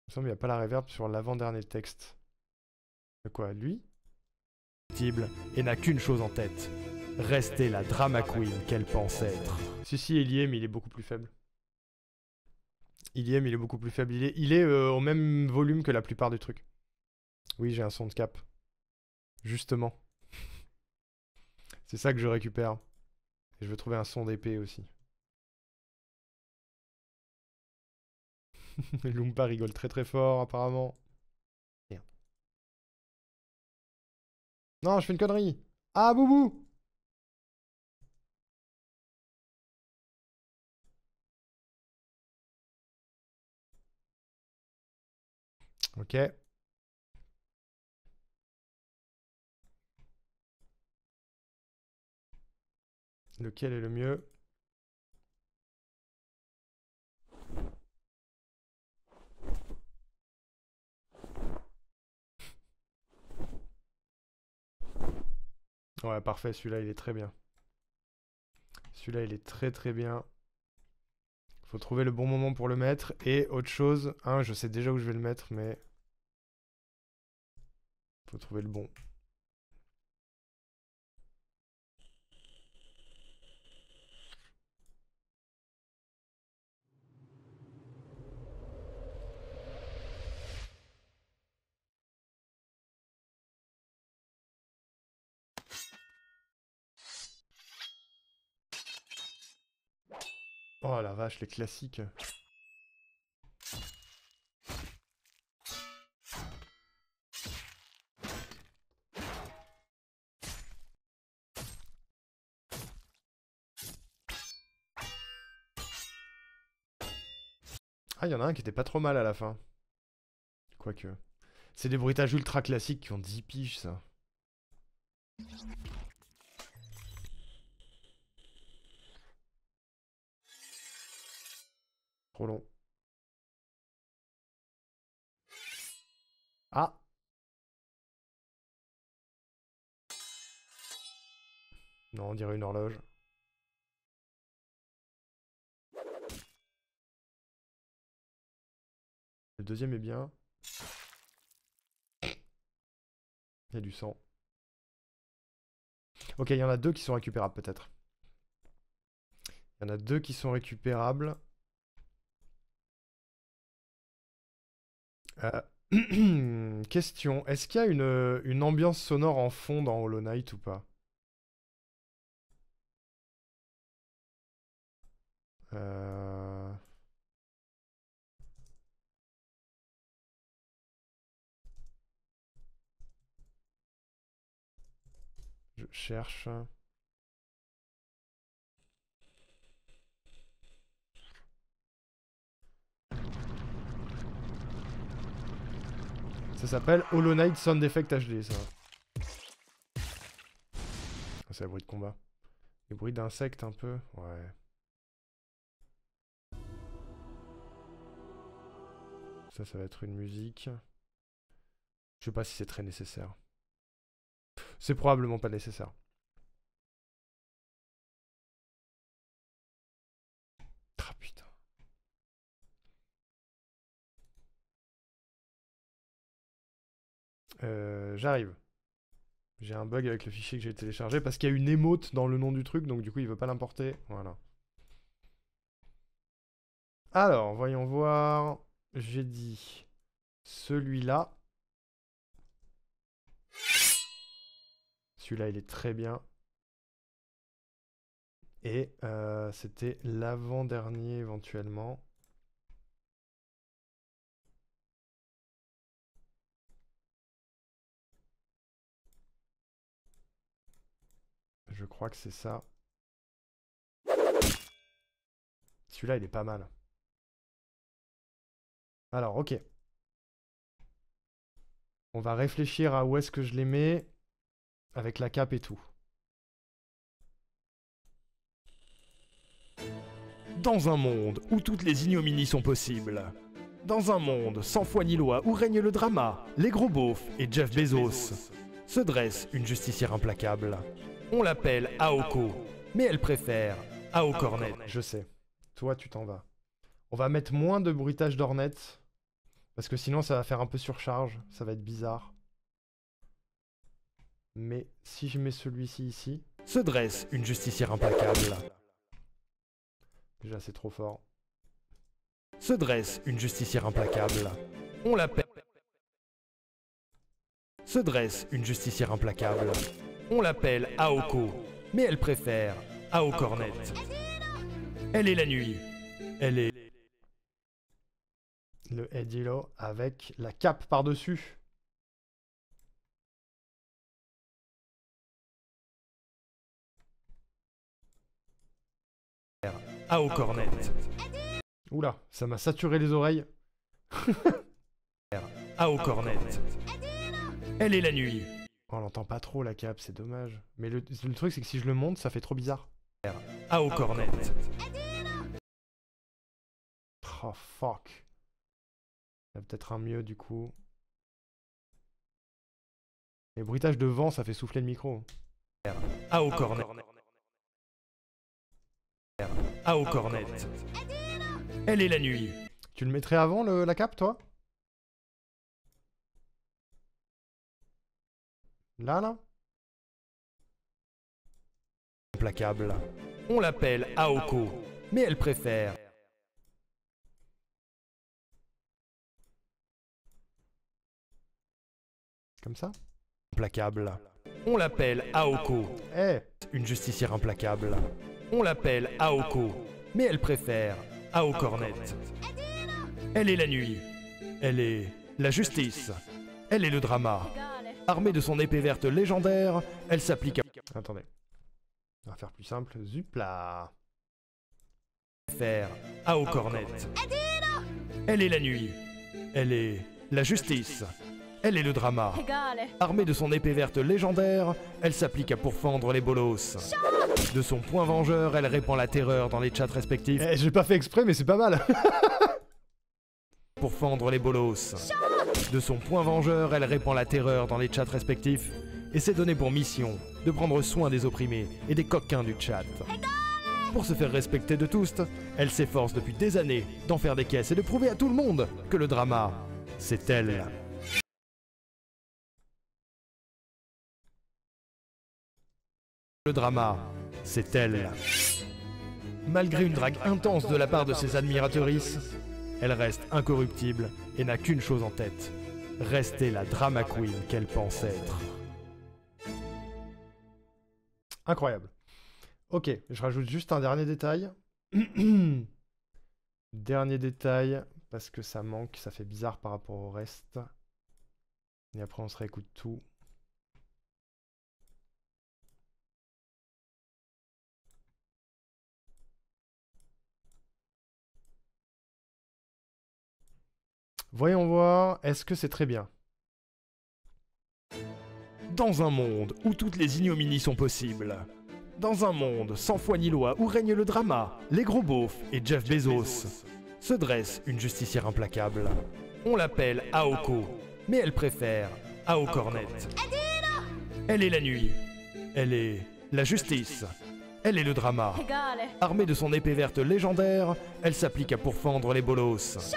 Il me semble qu'il n'y a pas la reverb sur l'avant-dernier texte. De quoi, lui? Et n'a qu'une chose en tête, rester la drama queen qu'elle pense être. Si, il y est, mais il est beaucoup plus faible. Il y est, mais il est beaucoup plus faible. Il est au même volume que la plupart des trucs. Oui, j'ai un son de cap. Justement. C'est ça que je récupère. Et je veux trouver un son d'épée aussi. Loompa rigole très très fort apparemment. Merde. Non, je fais une connerie. Ah, Boubou! Ok. Lequel est le mieux? Ouais, parfait, celui-là il est très bien. Celui-là il est très très bien. Faut trouver le bon moment pour le mettre. Et autre chose, hein, je sais déjà où je vais le mettre, mais... Faut trouver le bon. Oh la vache, les classiques. Ah, il y en a un qui était pas trop mal à la fin. Quoique. C'est des bruitages ultra classiques qui ont 10 piges, ça. Trop long. Ah! Non, on dirait une horloge. Le deuxième est bien. Il y a du sang. Ok, il y en a deux qui sont récupérables peut-être. Il y en a deux qui sont récupérables. Question. Est-ce qu'il y a une ambiance sonore en fond dans Hollow Knight ou pas? Euh... Je cherche. Ça s'appelle Hollow Knight Sound Effect HD, ça. C'est le bruit de combat. Les bruits d'insectes un peu. Ouais. Ça va être une musique. Je sais pas si c'est très nécessaire. C'est probablement pas nécessaire. Ah putain. J'arrive. J'ai un bug avec le fichier que j'ai téléchargé parce qu'il y a une émote dans le nom du truc, donc du coup il veut pas l'importer. Voilà. Alors, voyons voir. J'ai dit celui-là. Celui-là, il est très bien. Et c'était l'avant-dernier éventuellement. Je crois que c'est ça. Celui-là, il est pas mal. Alors, ok. On va réfléchir à où est-ce que je les mets. Avec la cape et tout. Dans un monde où toutes les ignominies sont possibles. Dans un monde sans foi ni loi où règne le drama, les gros beaufs et Jeff Bezos, se dresse une justicière implacable. On l'appelle Aoko, mais elle préfère Aocornet. Je sais. Toi, tu t'en vas. On va mettre moins de bruitage d'ornette. Parce que sinon, ça va faire un peu surcharge. Ça va être bizarre. Mais si je mets celui-ci ici... Se dresse une justicière implacable. Déjà, c'est trop fort. Se dresse une justicière implacable. On l'appelle... se dresse une justicière implacable. On l'appelle Aoko, mais elle préfère Aocornet. Elle est la nuit. Elle est... Le Edilo avec la cape par-dessus. Aocornet. Oula, ça m'a saturé les oreilles. Aocornet. Elle est la nuit. On l'entend pas trop la cape, c'est dommage. Mais le truc c'est que si je le monte, ça fait trop bizarre. Aocornet. Oh fuck. Il y a peut-être un mieux du coup. Les bruitages de vent, ça fait souffler le micro. Aocornet. Aocornet. Elle est la nuit. Tu le mettrais avant la cape, toi? Là Implacable. On l'appelle Aoko, mais elle préfère... Comme ça? Implacable. On l'appelle Aoko. Eh! Une justicière implacable. On l'appelle Aoko, mais elle préfère Aocornet. Elle est la nuit. Elle est la justice. Elle est le drama. Armée de son épée verte légendaire, elle s'applique à... Attendez. On va faire plus simple. Zupla. faire Aocornet. Elle est la nuit. Elle est la justice. Elle est le drama. Armée de son épée verte légendaire, elle s'applique à pourfendre les bolos. De son poing vengeur, elle répand la terreur dans les chats respectifs. Eh, j'ai pas fait exprès, mais c'est pas mal. Pour fendre les bolos. De son poing vengeur, elle répand la terreur dans les chats respectifs. Et s'est donné pour mission de prendre soin des opprimés et des coquins du chat. Pour se faire respecter de tous, elle s'efforce depuis des années d'en faire des caisses et de prouver à tout le monde que le drama, c'est elle. Le drama, c'est elle. Malgré une drague intense de la part de ses admiratrices, elle reste incorruptible et n'a qu'une chose en tête. Rester la drama queen qu'elle pense être. Incroyable. Ok, je rajoute juste un dernier détail. Dernier détail, parce que ça manque, ça fait bizarre par rapport au reste. Et après on se réécoute tout. Voyons voir, est-ce que c'est très bien? Dans un monde où toutes les ignominies sont possibles. Dans un monde sans foi ni loi où règne le drama, les gros beaufs et Jeff Bezos, se dresse une justicière implacable. On l'appelle Aoko, mais elle préfère Aocornet. Elle est la nuit. Elle est la justice. Elle est le drama. Armée de son épée verte légendaire, elle s'applique à pourfendre les bolos.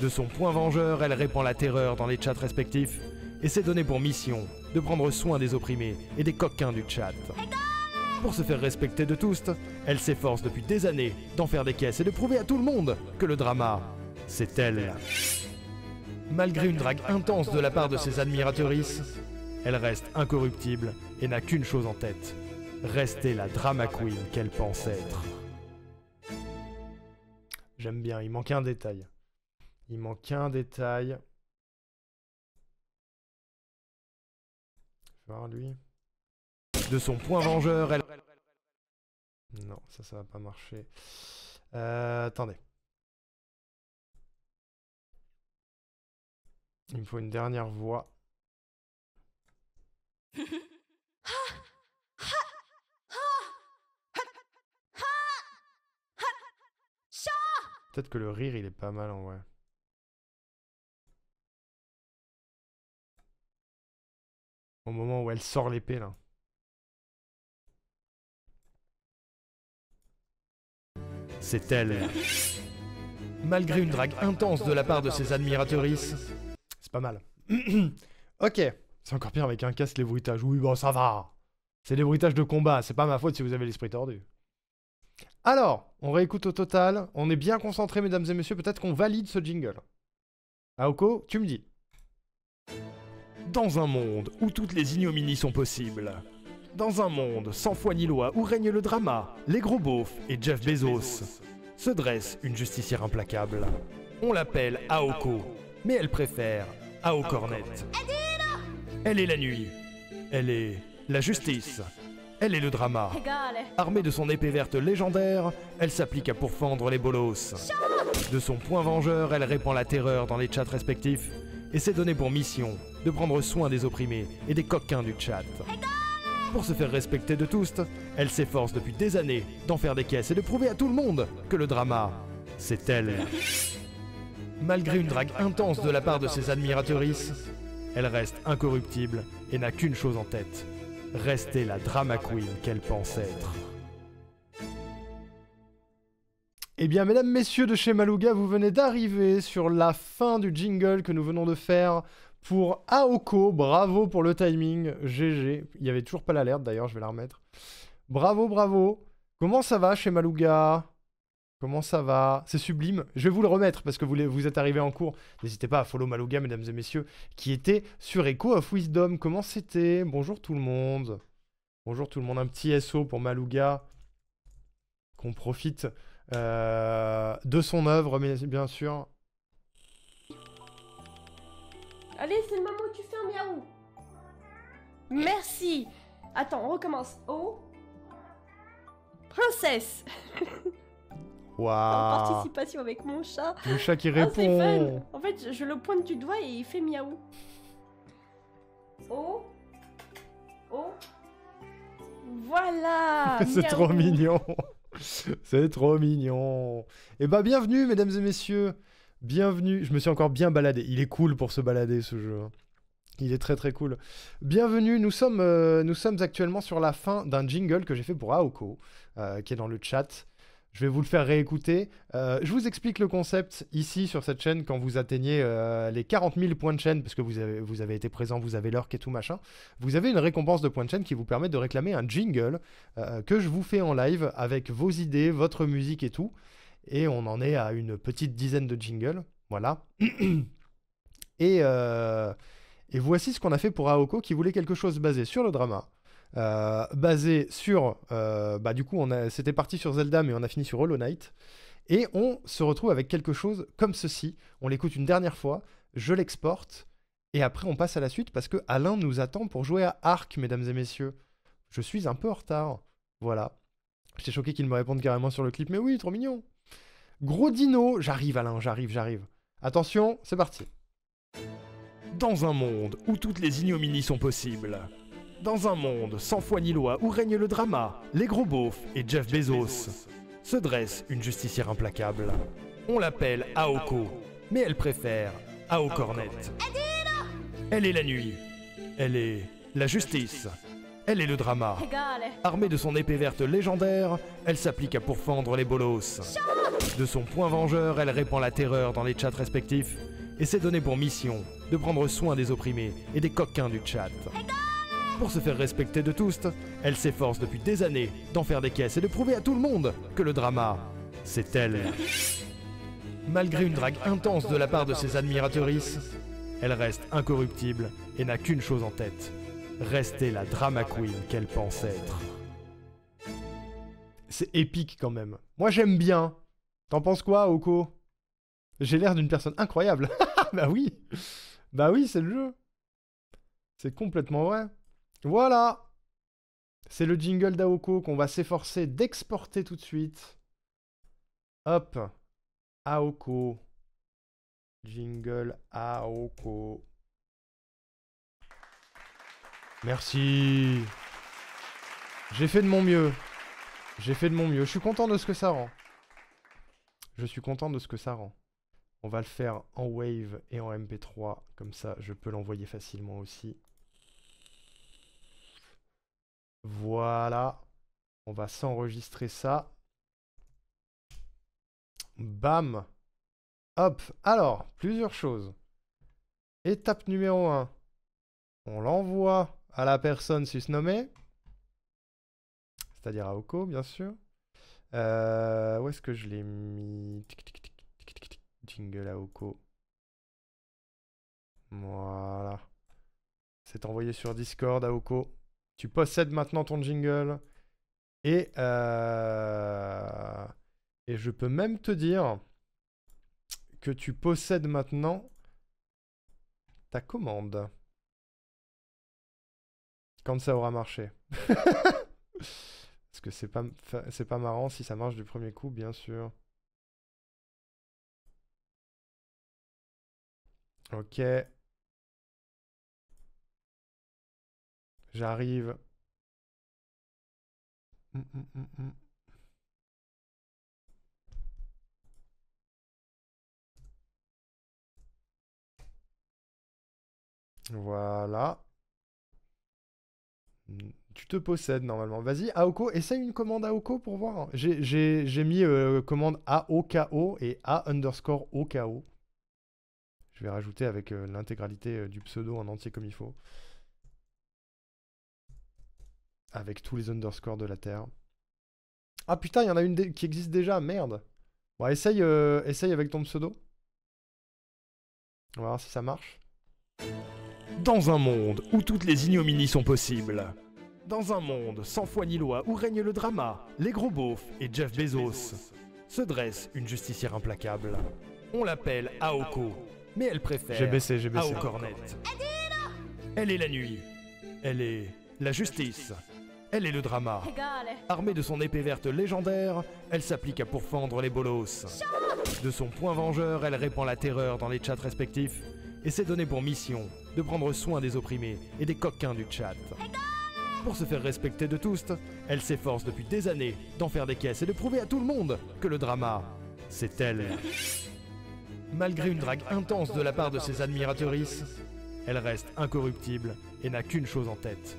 De son poing vengeur, elle répand la terreur dans les chats respectifs et s'est donné pour mission de prendre soin des opprimés et des coquins du chat. Pour se faire respecter de tous, elle s'efforce depuis des années d'en faire des caisses et de prouver à tout le monde que le drama, c'est elle. Malgré une drague intense de la part de ses admiratrices, elle reste incorruptible et n'a qu'une chose en tête. Rester la drama queen qu'elle pense être. J'aime bien, il manquait un détail. Il manquait un détail. Je vais voir lui. De son poing vengeur, elle... Non, ça va pas marcher. Attendez. Il me faut une dernière voix. Peut-être que le rire, il est pas mal en vrai. Au moment où elle sort l'épée, là. C'est elle. Malgré une drague intense de la part de ses admiratrices. C'est pas mal. Ok. C'est encore pire avec un casque, les bruitages. Oui, bon, ça va. C'est des bruitages de combat. C'est pas ma faute si vous avez l'esprit tordu. Alors, on réécoute au total. On est bien concentrés, mesdames et messieurs. Peut-être qu'on valide ce jingle. Aoko, tu me dis. Dans un monde où toutes les ignominies sont possibles. Dans un monde sans foi ni loi où règne le drama, les gros beaufs et Jeff Bezos, se dresse une justicière implacable. On l'appelle Aoko, mais elle préfère Ao Cornet. Elle est la nuit. Elle est la justice. Elle est le drama. Egale. Armée de son épée verte légendaire, elle s'applique à pourfendre les bolos. De son poing vengeur, elle répand la terreur dans les chats respectifs et s'est donné pour mission de prendre soin des opprimés et des coquins du chat. Pour se faire respecter de tous, elle s'efforce depuis des années d'en faire des caisses et de prouver à tout le monde que le drama, c'est elle. Malgré une drague intense de la part de ses admiratrices, elle reste incorruptible et n'a qu'une chose en tête, rester la drama queen qu'elle pense être. Eh bien, mesdames, messieurs de chez Malouga, vous venez d'arriver sur la fin du jingle que nous venons de faire pour Aoko. Bravo pour le timing, GG. Il n'y avait toujours pas l'alerte d'ailleurs, je vais la remettre. Bravo, bravo. Comment ça va chez Malouga? Comment ça va? C'est sublime. Je vais vous le remettre parce que vous êtes arrivés en cours. N'hésitez pas à follow Malouga, mesdames et messieurs, qui était sur Echo of Wisdom. Comment c'était? Bonjour tout le monde. Bonjour tout le monde. Un petit SO pour Malouga. Qu'on profite de son œuvre, mais bien sûr. Allez, c'est le moment où tu fais un miaou. Merci. Attends, on recommence. Oh. Princesse. En Waouh. participation avec mon chat. Le chat qui Ah, c'est répond. fun. En fait, je le pointe du doigt et il fait miaou. Oh. Oh. Voilà. C'est miaou. trop mignon. C'est trop mignon. Et bah bienvenue mesdames et messieurs. Bienvenue. Je me suis encore bien baladé. Il est cool pour se balader ce jeu. Il est très très cool. Bienvenue. Nous sommes actuellement sur la fin d'un jingle que j'ai fait pour Aoko, qui est dans le chat. Je vais vous le faire réécouter. Je vous explique le concept ici sur cette chaîne quand vous atteignez les 40 000 points de chaîne, parce que vous avez été présent, vous avez l'orc et tout machin. Vous avez une récompense de points de chaîne qui vous permet de réclamer un jingle que je vous fais en live avec vos idées, votre musique et tout. Et on en est à une petite dizaine de jingles. Voilà. Et voici ce qu'on a fait pour Aoko qui voulait quelque chose basé sur le drama. Basé sur... du coup, c'était parti sur Zelda, mais on a fini sur Hollow Knight. Et on se retrouve avec quelque chose comme ceci. On l'écoute une dernière fois, je l'exporte, et après on passe à la suite parce que Alain nous attend pour jouer à Ark, mesdames et messieurs. Je suis un peu en retard. Voilà. J'étais choqué qu'il me réponde carrément sur le clip, mais oui, trop mignon. Gros dino, j'arrive Alain, j'arrive. Attention, c'est parti. Dans un monde où toutes les ignominies sont possibles. Dans un monde sans foi ni loi où règne le drama, les gros beaufs et Jeff Bezos, se dresse une justicière implacable. On l'appelle Aoko, mais elle préfère Ao Cornet. Elle est la nuit. Elle est la justice. Elle est le drama. Egale. Armée de son épée verte légendaire, elle s'applique à pourfendre les bolos. De son poing vengeur, elle répand la terreur dans les chats respectifs et s'est donné pour mission de prendre soin des opprimés et des coquins du chat. Pour se faire respecter de tous, elle s'efforce depuis des années d'en faire des caisses et de prouver à tout le monde que le drama, c'est elle. Malgré une drague intense de la part de ses admiratrices, elle reste incorruptible et n'a qu'une chose en tête, rester la drama queen qu'elle pense être. C'est épique quand même. Moi j'aime bien. T'en penses quoi, Oko? J'ai l'air d'une personne incroyable. Bah oui. Bah oui, c'est le jeu. C'est complètement vrai. Voilà. C'est le jingle d'Aoko qu'on va s'efforcer d'exporter tout de suite. Hop. Aoko. Jingle Aoko. Merci. J'ai fait de mon mieux. Je suis content de ce que ça rend. On va le faire en Wave et en MP3. Comme ça, je peux l'envoyer facilement aussi. Voilà. On va s'enregistrer ça. Bam. Hop. Alors, plusieurs choses. Étape numéro 1. On l'envoie à la personne susnommée. C'est-à-dire à Oko, bien sûr. Où est-ce que je l'ai mis? Jingle à Oko. Voilà. C'est envoyé sur Discord, Aoko. Tu possèdes maintenant ton jingle. Et je peux même te dire que tu possèdes maintenant ta commande. Quand ça aura marché. Parce que c'est pas marrant si ça marche du premier coup, bien sûr. Ok. J'arrive. Voilà. Tu te possèdes normalement. Vas-y, Aoko, essaye une commande Aoko pour voir. J'ai mis commande AOKO et A_OKO. Je vais rajouter avec l'intégralité du pseudo en entier comme il faut. Avec tous les underscores de la Terre. Ah putain, il y en a une qui existe déjà, merde. Bon, essaye avec ton pseudo. On va voir si ça marche. Dans un monde où toutes les ignominies sont possibles. Dans un monde sans foi ni loi où règne le drama, les gros beaufs et Jeff Bezos, se dresse une justicière implacable. On l'appelle Aoko, mais elle préfère J'ai baissé. Aocornet. Elle est la nuit. Elle est la justice. Elle est le drama. Hegale. Armée de son épée verte légendaire, elle s'applique à pourfendre les bolos. De son poing vengeur, elle répand la terreur dans les chats respectifs et s'est donné pour mission de prendre soin des opprimés et des coquins du chat. Pour se faire respecter de tous, elle s'efforce depuis des années d'en faire des caisses et de prouver à tout le monde que le drama, c'est elle. Malgré une drague intense de la part de ses admiratrices, elle reste incorruptible et n'a qu'une chose en tête.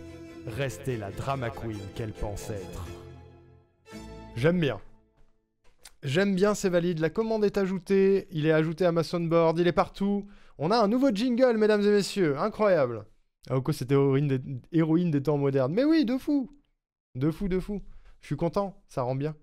Rester la drama queen qu'elle pense être. J'aime bien. J'aime bien, c'est valide. La commande est ajoutée. Il est ajouté à ma soundboard. Il est partout. On a un nouveau jingle, mesdames et messieurs. Incroyable. Aoko, c'était héroïne des temps modernes. Mais oui, de fou. De fou. Je suis content. Ça rend bien.